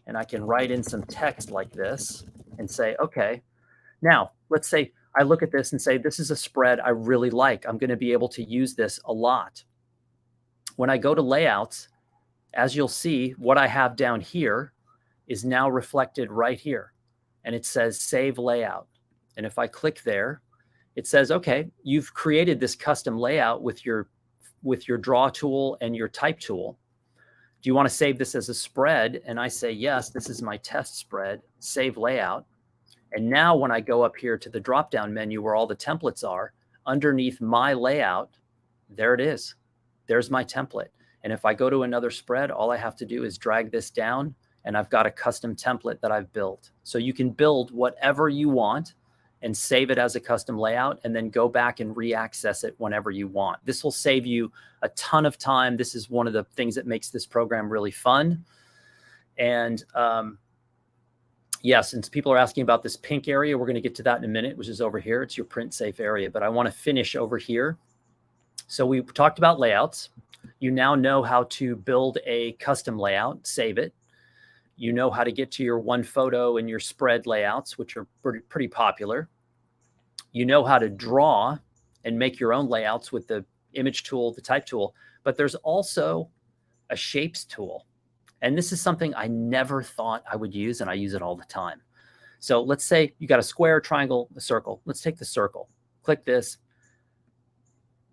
and I can write in some text like this and say, okay, now let's say I look at this and say, this is a spread I really like. I'm going to be able to use this a lot. When I go to layouts, as you'll see, what I have down here is now reflected right here. And it says save layout. And if I click there, it says, okay, you've created this custom layout with your draw tool and your type tool. Do you want to save this as a spread? And I say, yes, this is my test spread, save layout. And now when I go up here to the drop-down menu where all the templates are, underneath my layout, there it is. There's my template. And if I go to another spread, all I have to do is drag this down and I've got a custom template that I've built. So you can build whatever you want and save it as a custom layout and then go back and re-access it whenever you want. This will save you a ton of time. This is one of the things that makes this program really fun. And yes, since people are asking about this pink area, we're going to get to that in a minute, which is over here. It's your print safe area, but I want to finish over here. So we talked about layouts. You now know how to build a custom layout, save it. You know how to get to your one photo and your spread layouts, which are pretty popular. You know how to draw and make your own layouts with the image tool, the type tool, but there's also a shapes tool. And this is something I never thought I would use, and I use it all the time. So let's say you got a square, triangle, a circle. Let's take the circle. Click this.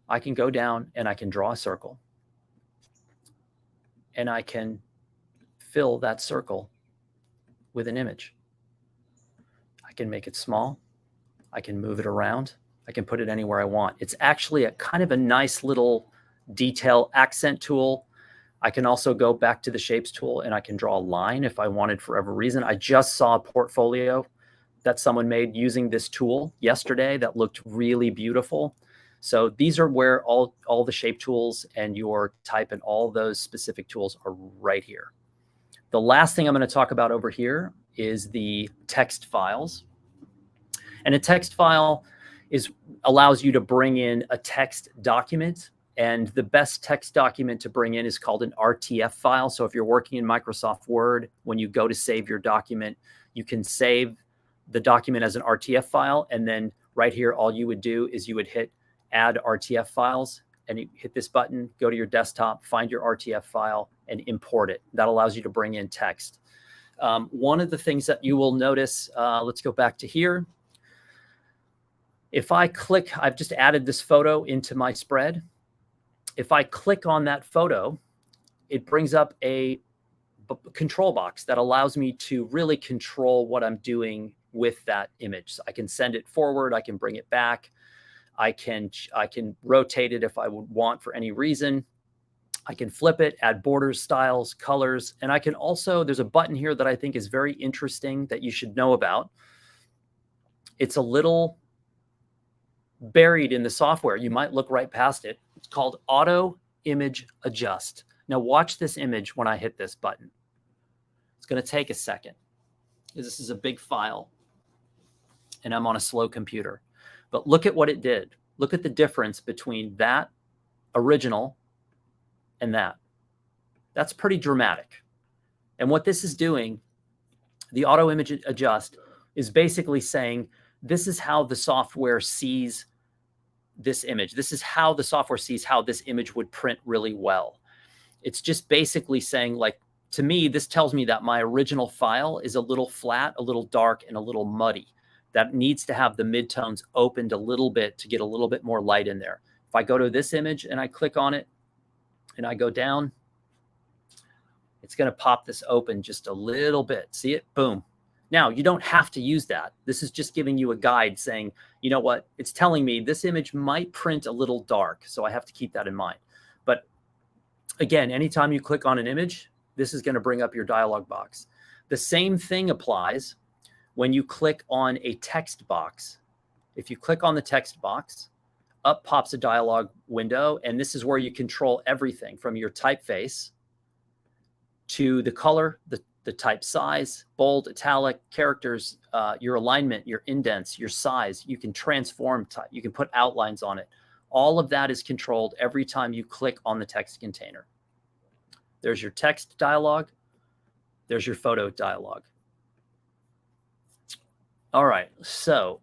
I can go down and I can draw a circle. And I can fill that circle with an image. I can make it small. I can move it around. I can put it anywhere I want. It's actually a kind of a nice little detail accent tool. I can also go back to the shapes tool and I can draw a line if I wanted for whatever reason. I just saw a portfolio that someone made using this tool yesterday that looked really beautiful. So these are where all the shape tools and your type and all those specific tools are right here. The last thing I'm going to talk about over here is the text files. And a text file allows you to bring in a text document. And the best text document to bring in is called an RTF file. So if you're working in Microsoft Word, when you go to save your document, you can save the document as an RTF file. And then right here, all you would do is you would hit add RTF files, and you hit this button, go to your desktop, find your RTF file, and import it. That allows you to bring in text. One of the things that you will notice, let's go back to here. If I click, I've just added this photo into my spread. If I click on that photo, it brings up a control box that allows me to really control what I'm doing with that image. So I can send it forward, I can bring it back, I can rotate it if I would want for any reason. I can flip it, add borders, styles, colors, and I can also, there's a button here that I think is very interesting that you should know about. It's a little buried in the software. You might look right past it. It's called Auto Image Adjust. Now watch this image when I hit this button. It's going to take a second because this is a big file and I'm on a slow computer. But look at what it did. Look at the difference between that original and that. That's pretty dramatic. And what this is doing, the Auto Image Adjust, is basically saying, this is how the software sees this image. This is how the software sees how this image would print really well. It's just basically saying, like, to me, this tells me that my original file is a little flat, a little dark, and a little muddy. That needs to have the midtones opened a little bit to get a little bit more light in there. If I go to this image and I click on it and I go down, it's going to pop this open just a little bit. See it? Boom. Now, you don't have to use that. This is just giving you a guide saying, you know what? It's telling me this image might print a little dark, so I have to keep that in mind. But again, anytime you click on an image, this is going to bring up your dialog box. The same thing applies when you click on a text box. If you click on the text box, up pops a dialog window, and this is where you control everything from your typeface to the color, the type size, bold, italic, characters, your alignment, your indents, your size. You can transform type. You can put outlines on it. All of that is controlled every time you click on the text container. There's your text dialog. There's your photo dialog. All right, so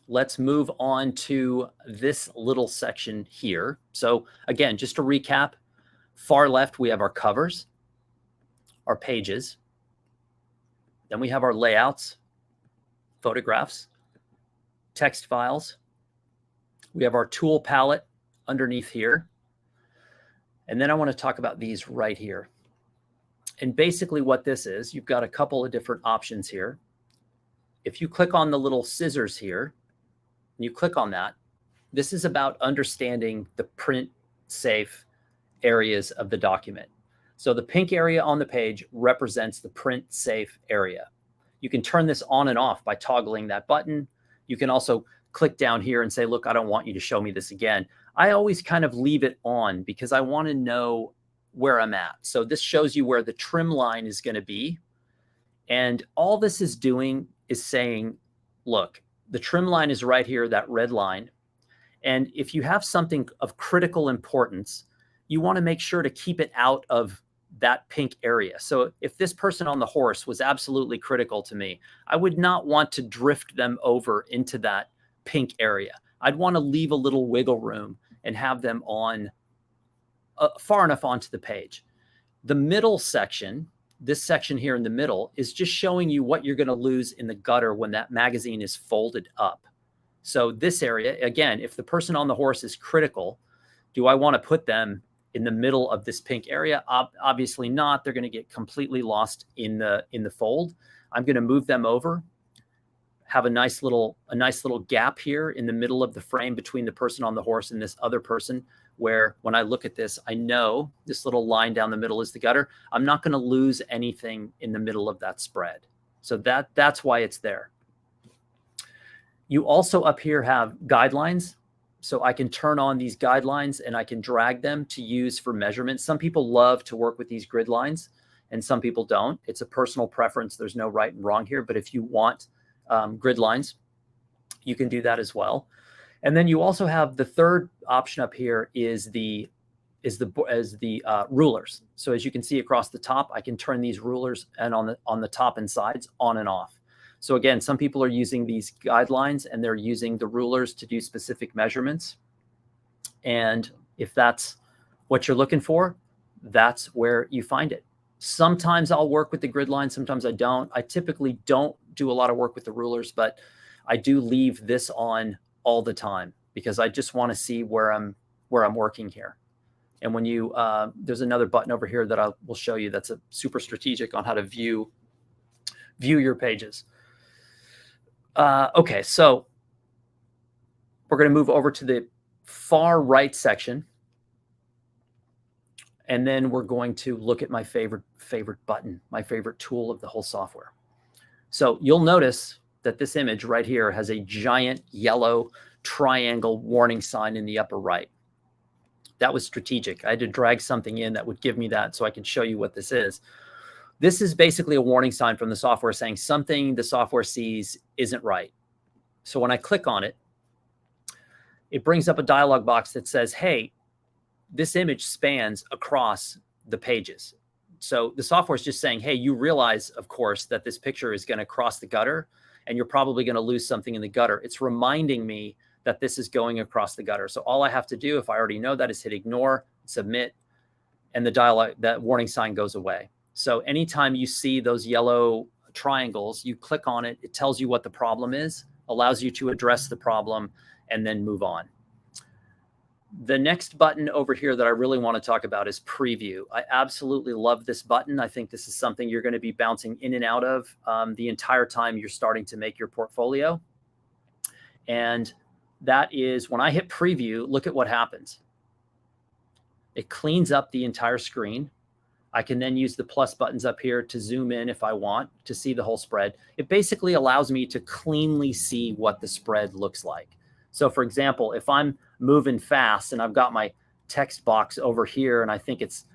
let's move on to this little section here. So again, just to recap, far left, we have our covers, our pages. Then we have our layouts, photographs, text files. We have our tool palette underneath here. And then I want to talk about these right here. And basically what this is, you've got a couple of different options here. If you click on the little scissors here, and you click on that, this is about understanding the print safe areas of the document. So the pink area on the page represents the print safe area. You can turn this on and off by toggling that button. You can also click down here and say, look, I don't want you to show me this again. I always kind of leave it on because I want to know where I'm at. So this shows you where the trim line is going to be. And all this is doing is saying, look, the trim line is right here, that red line. And if you have something of critical importance, you want to make sure to keep it out of that pink area. So if this person on the horse was absolutely critical to me, I would not want to drift them over into that pink area. I'd want to leave a little wiggle room and have them on far enough onto the page. The middle section, this section here in the middle, is just showing you what you're going to lose in the gutter when that magazine is folded up. So this area, again, if the person on the horse is critical, do I want to put them in the middle of this pink area? Obviously not. They're going to get completely lost in the fold. I'm going to move them over, have a nice little gap here in the middle of the frame between the person on the horse and this other person, where when I look at this, I know this little line down the middle is the gutter. I'm not going to lose anything in the middle of that spread. So that's why it's there. You also up here have guidelines. So I can turn on these guidelines and I can drag them to use for measurement. Some people love to work with these grid lines and some people don't. It's a personal preference. There's no right and wrong here, but if you want grid lines, you can do that as well. And then you also have the third option up here is the rulers. So as you can see across the top, I can turn these rulers and on the top and sides on and off. So again, some people are using these guidelines and they're using the rulers to do specific measurements. And if that's what you're looking for, that's where you find it. Sometimes I'll work with the grid line, sometimes I don't. I typically don't do a lot of work with the rulers, but I do leave this on all the time because I just want to see where I'm working here. And when you, there's another button over here that I will show you that's a super strategic on how to view your pages. Okay, so we're going to move over to the far right section. And then we're going to look at my favorite button, my favorite tool of the whole software. So you'll notice that this image right here has a giant yellow triangle warning sign in the upper right. That was strategic. I had to drag something in that would give me that so I could show you what this is. This is basically a warning sign from the software saying something the software sees isn't right. So when I click on it, it brings up a dialog box that says, hey, this image spans across the pages. So the software is just saying, hey, you realize, of course, that this picture is going to cross the gutter and you're probably going to lose something in the gutter. It's reminding me that this is going across the gutter. So all I have to do, if I already know that, is hit ignore, submit, and that warning sign goes away. So anytime you see those yellow triangles, you click on it, it tells you what the problem is, allows you to address the problem, and then move on. The next button over here that I really want to talk about is preview. I absolutely love this button. I think this is something you're going to be bouncing in and out of the entire time you're starting to make your portfolio. And that is when I hit preview, look at what happens. It cleans up the entire screen. I can then use the plus buttons up here to zoom in if I want to see the whole spread. It basically allows me to cleanly see what the spread looks like. So for example, if I'm moving fast and I've got my text box over here and I think it's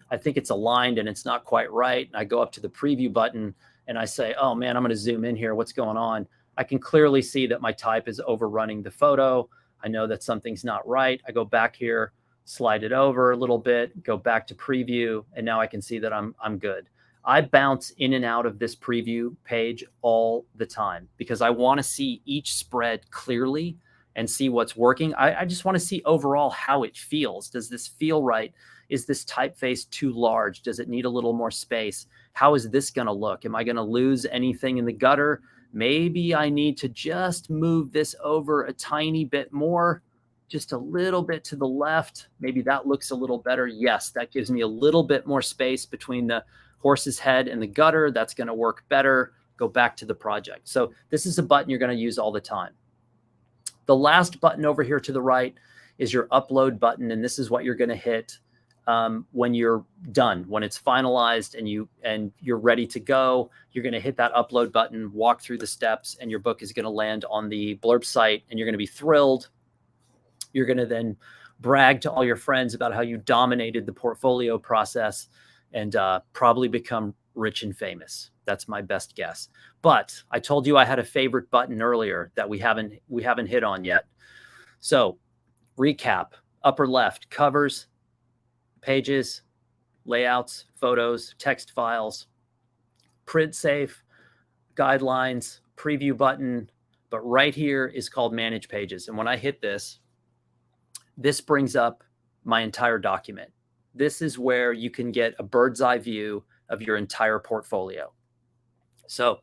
aligned and it's not quite right, and I go up to the preview button and I say, oh man, I'm going to zoom in here. What's going on? I can clearly see that my type is overrunning the photo. I know that something's not right. I go back here, slide it over a little bit, go back to preview, and now I can see that I'm good. I bounce in and out of this preview page all the time because I want to see each spread clearly and see what's working. I just want to see overall how it feels. Does this feel right? Is this typeface too large? Does it need a little more space? How is this going to look? Am I going to lose anything in the gutter? Maybe I need to just move this over a tiny bit more, just a little bit to the left. Maybe that looks a little better. Yes, that gives me a little bit more space between the horse's head and the gutter. That's going to work better. Go back to the project. So this is a button you're going to use all the time. The last button over here to the right is your upload button, and this is what you're going to hit when you're done, when it's finalized and you're ready to go. You're going to hit that upload button, walk through the steps, and your book is going to land on the Blurb site, and you're going to be thrilled. You're going to then brag to all your friends about how you dominated the portfolio process and probably become rich and famous. That's my best guess. But I told you I had a favorite button earlier that we haven't hit on yet. So recap, upper left, covers, pages, layouts, photos, text files, print safe, guidelines, preview button. But right here is called manage pages. And when I hit this, this brings up my entire document. This is where you can get a bird's eye view of your entire portfolio. So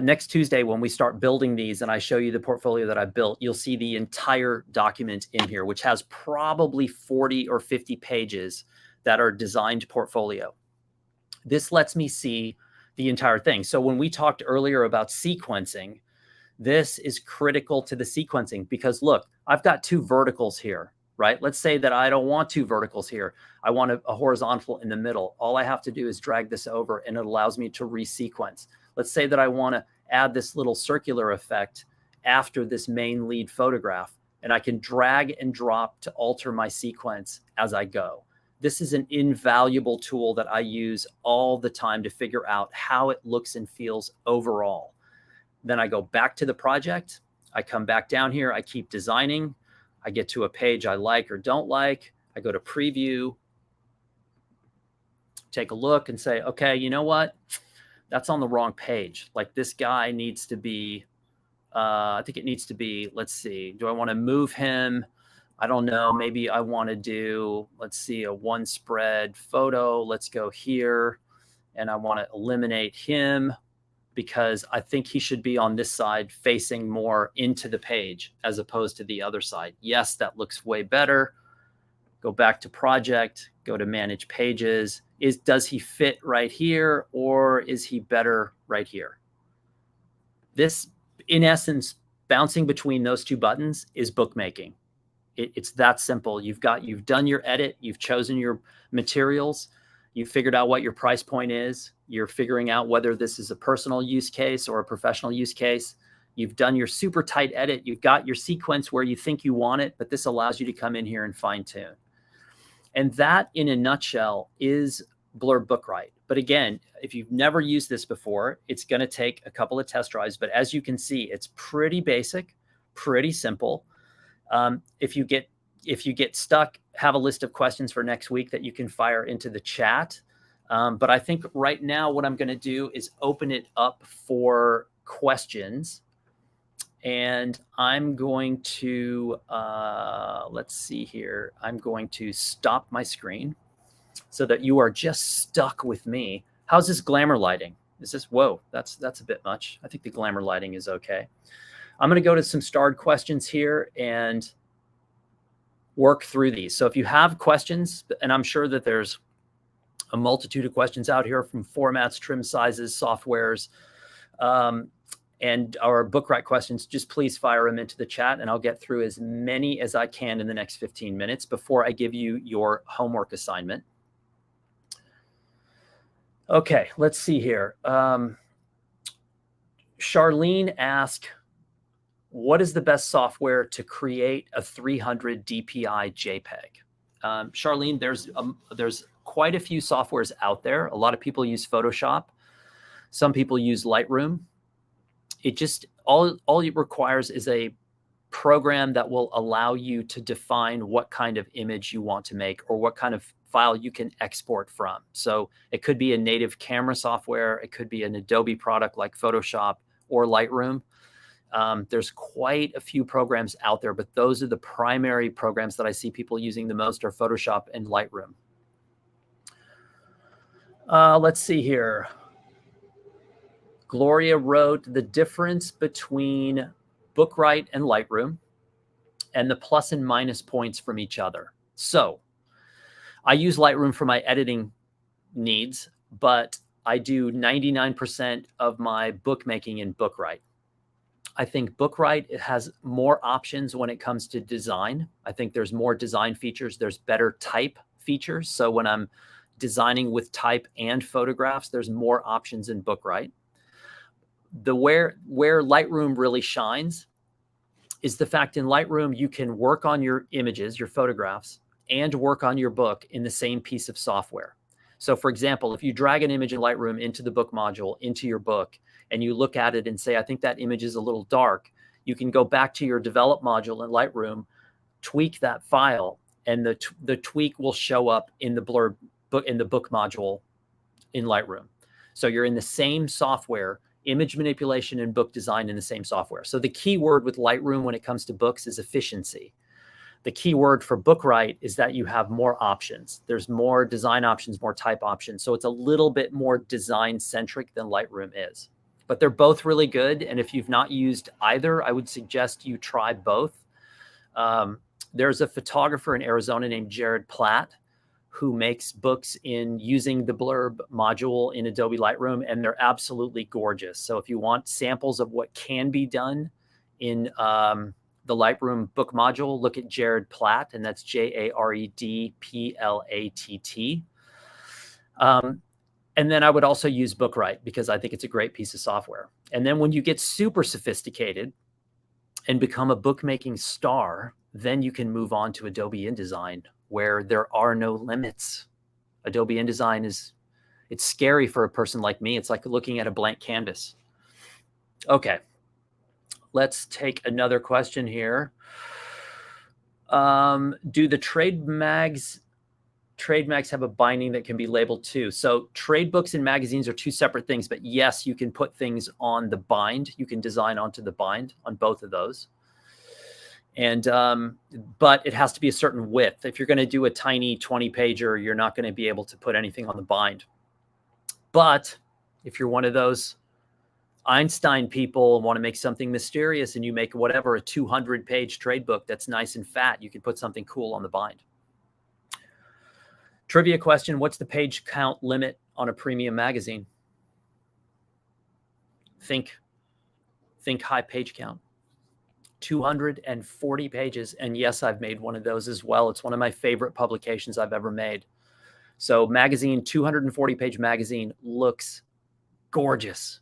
next Tuesday, when we start building these and I show you the portfolio that I built, you'll see the entire document in here, which has probably 40 or 50 pages that are designed portfolio. This lets me see the entire thing. So when we talked earlier about sequencing, this is critical to the sequencing because look, I've got two verticals here, right? Let's say that I don't want two verticals here. I want a horizontal in the middle. All I have to do is drag this over and it allows me to resequence. Let's say that I want to add this little circular effect after this main lead photograph, and I can drag and drop to alter my sequence as I go. This is an invaluable tool that I use all the time to figure out how it looks and feels overall. Then I go back to the project. I come back down here. I keep designing. I get to a page I like or don't like. I go to preview, take a look and say, okay, you know what? That's on the wrong page. Like this guy needs to be, I think it needs to be, let's see, do I want to move him I don't know, maybe I want to do, let's see, a one spread photo. Let's go here, and I want to eliminate him because I think he should be on this side facing more into the page as opposed to the other side. Yes, that looks way better. Go back to project, go to manage pages. Does he fit right here, or is he better right here? This, in essence, bouncing between those two buttons is bookmaking. It's that simple. You've done your edit, you've chosen your materials, you've figured out what your price point is, you're figuring out whether this is a personal use case or a professional use case. You've done your super tight edit, you've got your sequence where you think you want it, but this allows you to come in here and fine tune. And that, in a nutshell, is Blurb Bookwright. But again, if you've never used this before, it's going to take a couple of test drives. But as you can see, it's pretty basic, pretty simple. If you get stuck, have a list of questions for next week that you can fire into the chat. But I think right now what I'm going to do is open it up for questions. And I'm going to, let's see here. I'm going to stop my screen so that you are just stuck with me. How's this glamour lighting? Is this, whoa, that's a bit much. I think the glamour lighting is okay. I'm going to go to some starred questions here and work through these. So if you have questions, and I'm sure that there's a multitude of questions out here from formats, trim sizes, softwares, and our Bookwright questions, just please fire them into the chat and I'll get through as many as I can in the next 15 minutes before I give you your homework assignment. Okay, let's see here. Charlene asked, what is the best software to create a 300 DPI JPEG? Charlene, there's quite a few softwares out there. A lot of people use Photoshop. Some people use Lightroom. It just, all it requires is a program that will allow you to define what kind of image you want to make or what kind of file you can export from. So it could be a native camera software. It could be an Adobe product like Photoshop or Lightroom. There's quite a few programs out there, but those are the primary programs that I see people using the most are Photoshop and Lightroom. Let's see here. Gloria wrote the difference between Bookwright and Lightroom and the plus and minus points from each other. So I use Lightroom for my editing needs, but I do 99% of my bookmaking in Bookwright. I think Bookwright has more options when it comes to design. I think there's more design features. There's better type features. So when I'm designing with type and photographs, there's more options in Bookwright. Where Lightroom really shines is the fact in Lightroom, you can work on your images, your photographs, and work on your book in the same piece of software. So for example, if you drag an image in Lightroom into the book module, into your book, and you look at it and say, I think that image is a little dark, you can go back to your develop module in Lightroom, tweak that file, and the tweak will show up in the Blurb book, in the book module in Lightroom. So you're in the same software, image manipulation and book design in the same software. So the key word with Lightroom when it comes to books is efficiency. The key word for Bookwright is that you have more options. There's more design options, more type options. So it's a little bit more design centric than Lightroom is. But they're both really good. And if you've not used either, I would suggest you try both. There's a photographer in Arizona named Jared Platt who makes books in using the Blurb module in Adobe Lightroom, and they're absolutely gorgeous. So if you want samples of what can be done in the Lightroom book module, look at Jared Platt, and that's Jared Platt. And then I would also use Bookwright because I think it's a great piece of software. And then when you get super sophisticated and become a bookmaking star, then you can move on to Adobe InDesign, where there are no limits. Adobe InDesign it's scary for a person like me. It's like looking at a blank canvas. Okay, let's take another question here. Do the trade mags have a binding that can be labeled too? So trade books and magazines are two separate things, but yes, you can put things on the bind. You can design onto the bind on both of those. And, but it has to be a certain width. If you're going to do a tiny 20 pager, you're not going to be able to put anything on the bind. But if you're one of those Einstein people and want to make something mysterious, and you make whatever, a 200-page trade book that's nice and fat, you can put something cool on the bind. Trivia question: what's the page count limit on a premium magazine? Think high page count. 240 pages. And yes, I've made one of those as well. It's one of my favorite publications I've ever made. So magazine, 240-page magazine, looks gorgeous.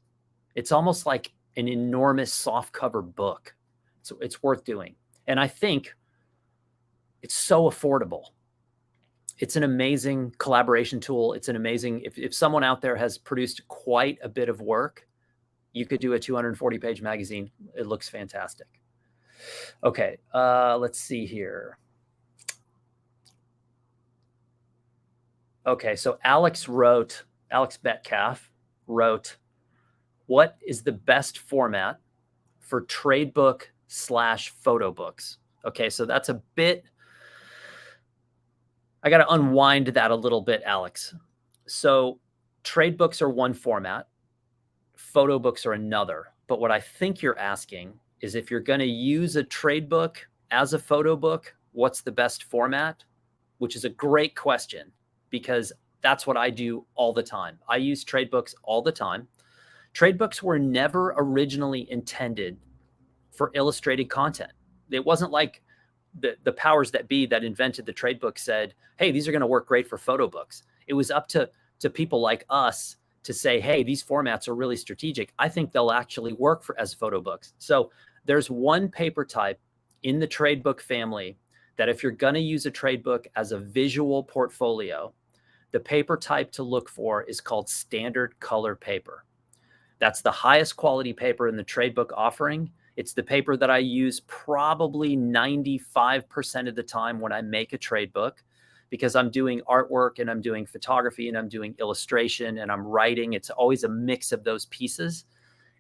It's almost like an enormous softcover book. So it's worth doing. And I think it's so affordable. It's an amazing collaboration tool. It's an amazing, if someone out there has produced quite a bit of work, you could do a 240-page magazine. It looks fantastic. Okay, let's see here. Okay, so Alex Betcalf wrote, what is the best format for trade book / photo books? Okay, so that's a bit, I got to unwind that a little bit, Alex. So trade books are one format, photo books are another. But what I think you're asking is, if you're going to use a trade book as a photo book, what's the best format? Which is a great question, because that's what I do all the time. I use trade books all the time. Trade books were never originally intended for illustrated content. It wasn't like the powers that be that invented the trade book said, hey, these are going to work great for photo books. It was up to people like us to say, hey, these formats are really strategic. I think they'll actually work as photo books. So there's one paper type in the trade book family that, if you're going to use a trade book as a visual portfolio, the paper type to look for is called standard color paper. That's the highest quality paper in the trade book offering. It's the paper that I use probably 95% of the time when I make a trade book, because I'm doing artwork and I'm doing photography and I'm doing illustration and I'm writing. It's always a mix of those pieces.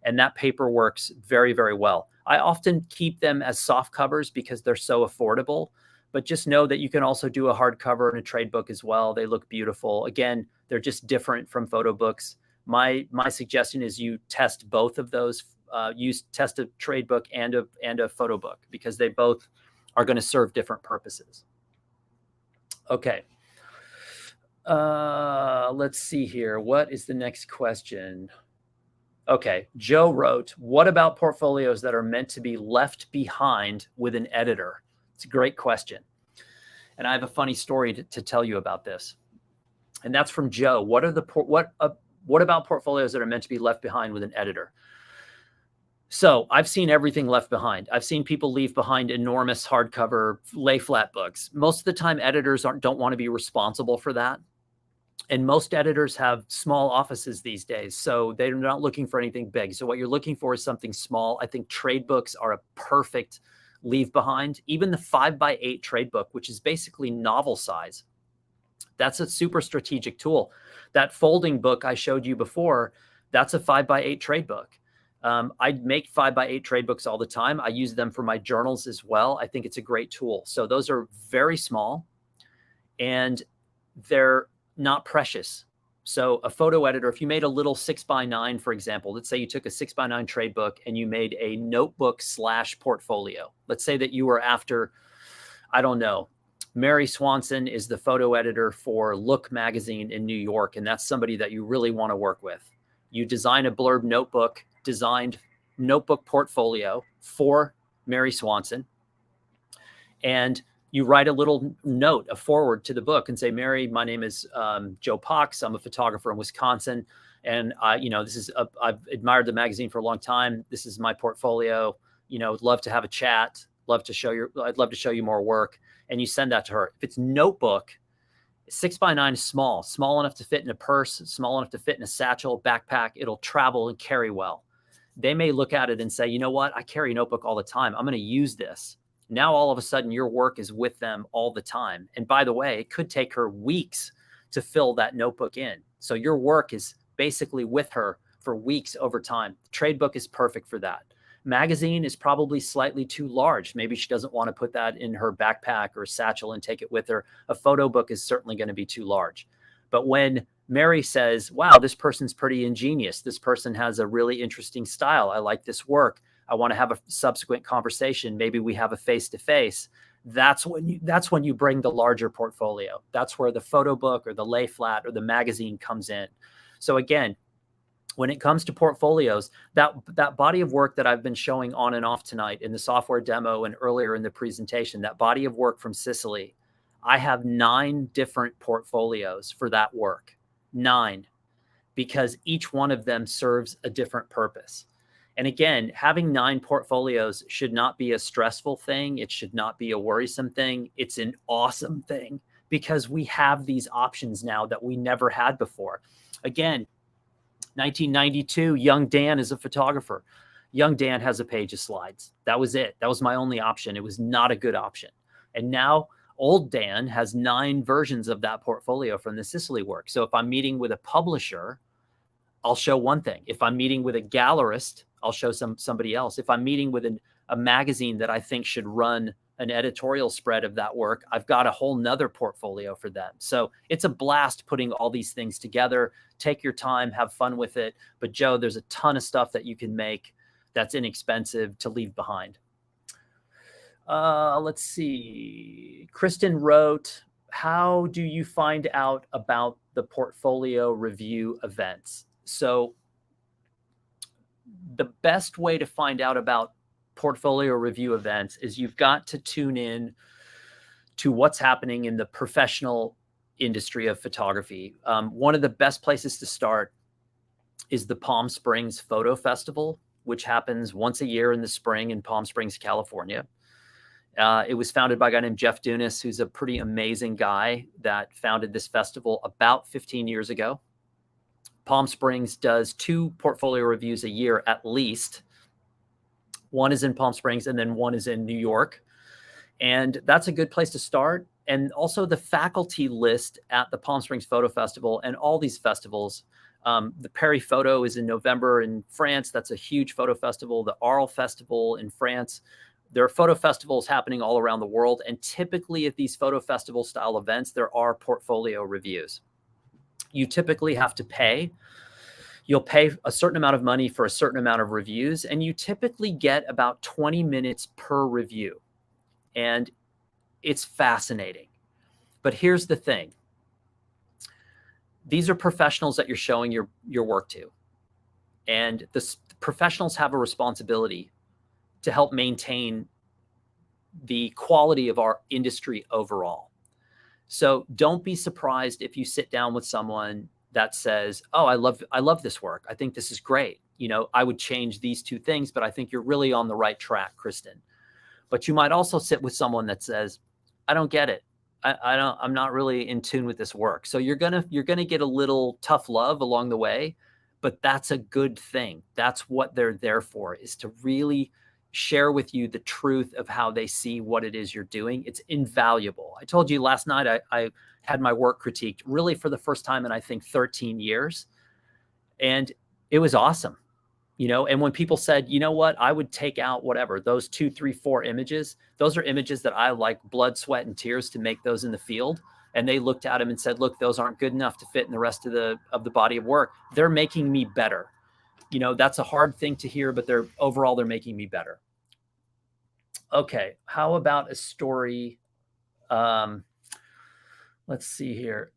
And that paper works very, very well. I often keep them as soft covers because they're so affordable, but just know that you can also do a hardcover in a trade book as well. They look beautiful. Again, they're just different from photo books. My suggestion is you test both of those. Test a trade book and a photo book, because they both are going to serve different purposes. Okay. Let's see here. What is the next question? Okay, Joe wrote, what about portfolios that are meant to be left behind with an editor? It's a great question. And I have a funny story to tell you about this. And that's from Joe. What about portfolios that are meant to be left behind with an editor? So I've seen everything left behind. I've seen people leave behind enormous hardcover Layflat books. Most of the time, editors don't want to be responsible for that. And most editors have small offices these days, so they're not looking for anything big. So what you're looking for is something small. I think trade books are a perfect leave behind. Even the 5x8 trade book, which is basically novel size, that's a super strategic tool. That folding book I showed you before, that's a 5x8 trade book. I make 5x8 trade books all the time. I use them for my journals as well. I think it's a great tool. So those are very small and they're not precious. So a photo editor, if you made a little 6x9, for example, let's say you took a 6x9 trade book and you made a notebook / portfolio. Let's say that you were after, I don't know, Mary Swanson is the photo editor for Look magazine in New York, and that's somebody that you really want to work with. You design a Blurb notebook, designed notebook portfolio for Mary Swanson, and you write a little note, a forward to the book, and say, Mary, my name is Joe Pox. I'm a photographer in Wisconsin. And I've admired the magazine for a long time. This is my portfolio. Would love to have a chat. I'd love to show you more work. And you send that to her. If it's notebook, 6x9 is small enough to fit in a purse, small enough to fit in a satchel, backpack. It'll travel and carry well. They may look at it and say, you know what? I carry a notebook all the time. I'm going to use this. Now, all of a sudden, your work is with them all the time. And by the way, it could take her weeks to fill that notebook in. So your work is basically with her for weeks over time. The trade book is perfect for that. Magazine is probably slightly too large. Maybe she doesn't want to put that in her backpack or satchel and take it with her. A photo book is certainly going to be too large. But when Mary says, wow, this person's pretty ingenious, this person has a really interesting style, I like this work, I want to have a subsequent conversation, maybe we have a face-to-face, that's when you bring the larger portfolio. That's where the photo book or the Layflat or the magazine comes in. So again, when it comes to portfolios, that body of work that I've been showing on and off tonight in the software demo and earlier in the presentation, that body of work from Sicily, I have 9 different portfolios for that work. 9, because each one of them serves a different purpose. And again, having 9 portfolios should not be a stressful thing. It should not be a worrisome thing. It's an awesome thing because we have these options now that we never had before. Again, 1992, young Dan is a photographer. Young Dan has a page of slides. That was it. That was my only option. It was not a good option. And now old Dan has 9 versions of that portfolio from the Sicily work. So if I'm meeting with a publisher, I'll show one thing. If I'm meeting with a gallerist, I'll show somebody else. If I'm meeting with a magazine that I think should run an editorial spread of that work, I've got a whole nother portfolio for them. So it's a blast putting all these things together. Take your time, have fun with it. But Joe, there's a ton of stuff that you can make that's inexpensive to leave behind. Let's see. Kristen wrote, how do you find out about the portfolio review events? So the best way to find out about portfolio review events is you've got to tune in to what's happening in the professional industry of photography. One of the best places to start is the Palm Springs Photo Festival, which happens once a year in the spring in Palm Springs, California. It was founded by a guy named Jeff Dunas, who's a pretty amazing guy that founded this festival about 15 years ago. Palm Springs does 2 portfolio reviews a year at least. One is in Palm Springs and then one is in New York. And that's a good place to start. And also the faculty list at the Palm Springs Photo Festival and all these festivals. The Paris Photo is in November in France. That's a huge photo festival. The Arles Festival in France. There are photo festivals happening all around the world. And typically at these photo festival style events, there are portfolio reviews. You typically have to pay. You'll pay a certain amount of money for a certain amount of reviews, and you typically get about 20 minutes per review. And it's fascinating. But here's the thing. These are professionals that you're showing your work to. And the professionals have a responsibility to help maintain the quality of our industry overall. So don't be surprised if you sit down with someone that says, oh, I love this work. I think this is great. You know, I would change these 2 things, but I think you're really on the right track, Kristen. But you might also sit with someone that says, I don't get it. I'm not really in tune with this work. So you're gonna get a little tough love along the way, but that's a good thing. That's what they're there for, is to really share with you the truth of how they see what it is you're doing. It's invaluable. I told you last night I had my work critiqued really for the first time in, I think, 13 years. And it was awesome. You know, and when people said, you know what, I would take out whatever, those 2, 3, 4 images, those are images that I like blood, sweat, and tears to make those in the field. And they looked at them and said, look, those aren't good enough to fit in the rest of the body of work. They're making me better. You know, that's a hard thing to hear, but overall, they're making me better. Okay, how about a story? Let's see here.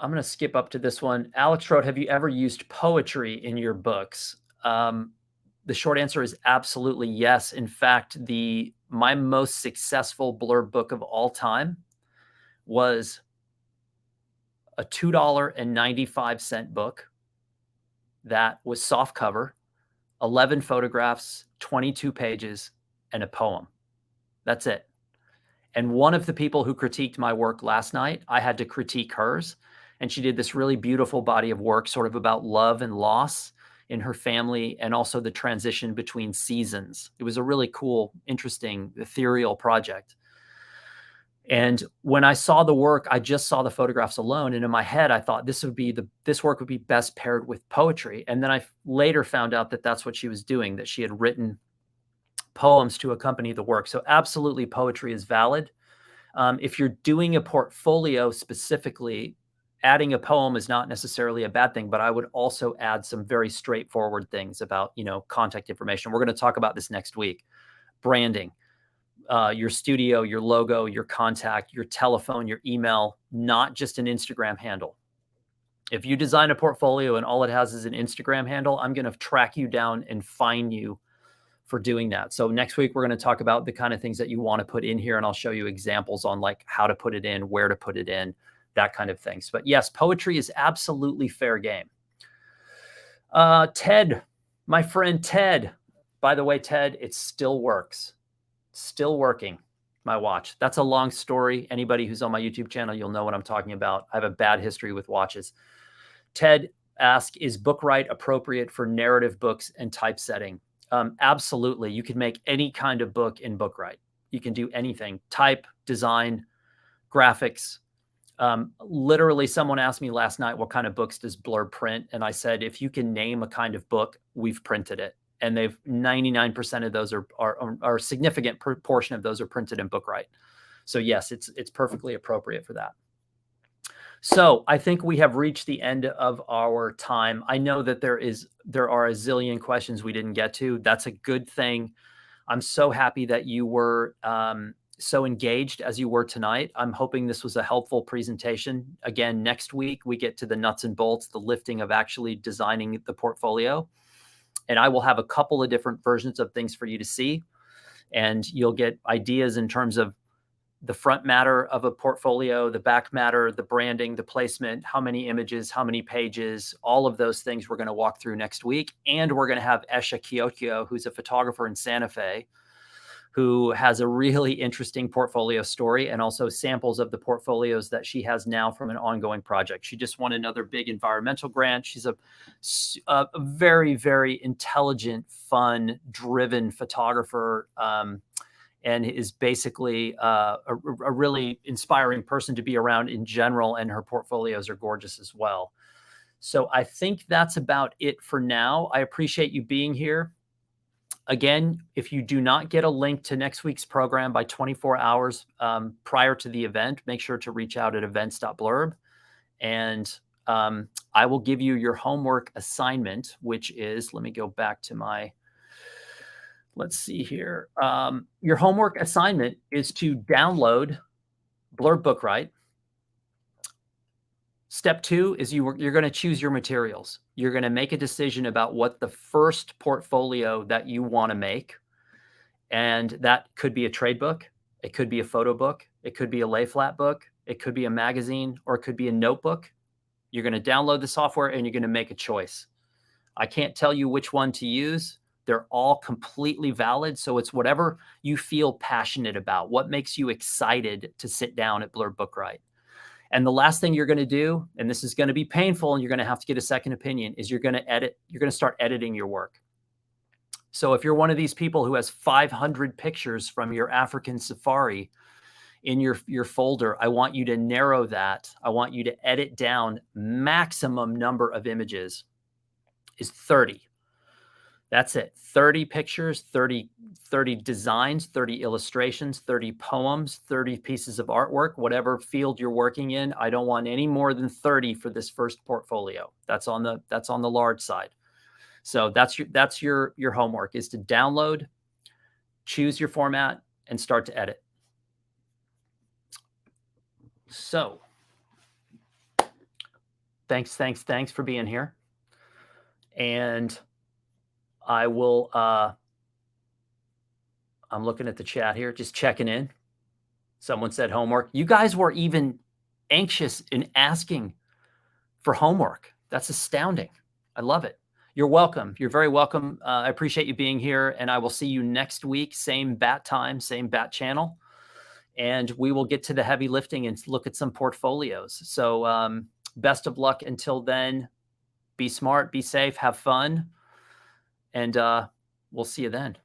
I'm going to skip up to this one. Alex wrote, have you ever used poetry in your books? The short answer is absolutely yes. In fact, my most successful Blurb book of all time was a $2.95 book that was soft cover, 11 photographs, 22 pages, and a poem. That's it. And one of the people who critiqued my work last night, I had to critique hers. And she did this really beautiful body of work sort of about love and loss in her family and also the transition between seasons. It was a really cool, interesting, ethereal project. And when I saw the work, I just saw the photographs alone. And in my head, I thought this work would be best paired with poetry. And then I later found out that that's what she was doing, that she had written poems to accompany the work. So absolutely, poetry is valid. If you're doing a portfolio specifically, adding a poem is not necessarily a bad thing, but I would also add some very straightforward things about, contact information. We're going to talk about this next week. Branding, your studio, your logo, your contact, your telephone, your email, not just an Instagram handle. If you design a portfolio and all it has is an Instagram handle, I'm going to track you down and fine you for doing that. So next week, we're going to talk about the kind of things that you want to put in here, and I'll show you examples on like how to put it in, where to put it in, that kind of things. But yes, poetry is absolutely fair game. Ted, my friend Ted, by the way, Ted, it still works. Still working, my watch. That's a long story. Anybody who's on my YouTube channel, you'll know what I'm talking about. I have a bad history with watches. Ted asked, is Bookwright appropriate for narrative books and typesetting? Absolutely. You can make any kind of book in Bookwright. You can do anything: type, design, graphics. Literally, someone asked me last night, what kind of books does Blurb print? And I said, if you can name a kind of book, we've printed it. And 99% of those are a significant portion of those are printed in Bookwright. So yes, it's perfectly appropriate for that. So I think we have reached the end of our time. I know that there are a zillion questions we didn't get to. That's a good thing. I'm so happy that you were so engaged as you were tonight. I'm hoping this was a helpful presentation. Again, next week, we get to the nuts and bolts, the lifting of actually designing the portfolio. And I will have a couple of different versions of things for you to see. And you'll get ideas in terms of the front matter of a portfolio, the back matter, the branding, the placement, how many images, how many pages, all of those things we're going to walk through next week. And we're going to have Esha Kyokyo, who's a photographer in Santa Fe, who has a really interesting portfolio story and also samples of the portfolios that she has now from an ongoing project. She just won another big environmental grant. She's a very, very intelligent, fun, driven photographer, and is basically a really inspiring person to be around in general, and her portfolios are gorgeous as well. So I think that's about it for now. I appreciate you being here. Again, if you do not get a link to next week's program by 24 hours prior to the event, make sure to reach out at events.blurb. And I will give you your homework assignment, which is, let me go back to my, let's see here. Your homework assignment is to download Blurb Bookwright. Step 2 is you're going to choose your materials. You're going to make a decision about what the first portfolio that you want to make. And that could be a trade book. It could be a photo book. It could be a Layflat book. It could be a magazine, or it could be a notebook. You're going to download the software and you're going to make a choice. I can't tell you which one to use. They're all completely valid. So it's whatever you feel passionate about, what makes you excited to sit down at Blurb Bookwright. And the last thing you're going to do, and this is going to be painful and you're going to have to get a second opinion, is you're going to edit. You're going to start editing your work. So if you're one of these people who has 500 pictures from your African safari in your folder, I want you to narrow that. I want you to edit down. Maximum number of images is 30. That's it. 30 pictures, 30 designs, 30 illustrations, 30 poems, 30 pieces of artwork, whatever field you're working in. I don't want any more than 30 for this first portfolio. That's on the large side. So that's your homework, is to download, choose your format, and start to edit. So thanks for being here. And I will, I'm looking at the chat here, just checking in. Someone said homework. You guys were even anxious in asking for homework. That's astounding. I love it. You're welcome. You're very welcome. I appreciate you being here, and I will see you next week. Same bat time, same bat channel. And we will get to the heavy lifting and look at some portfolios. So best of luck until then. Be smart, be safe, have fun. And we'll see you then.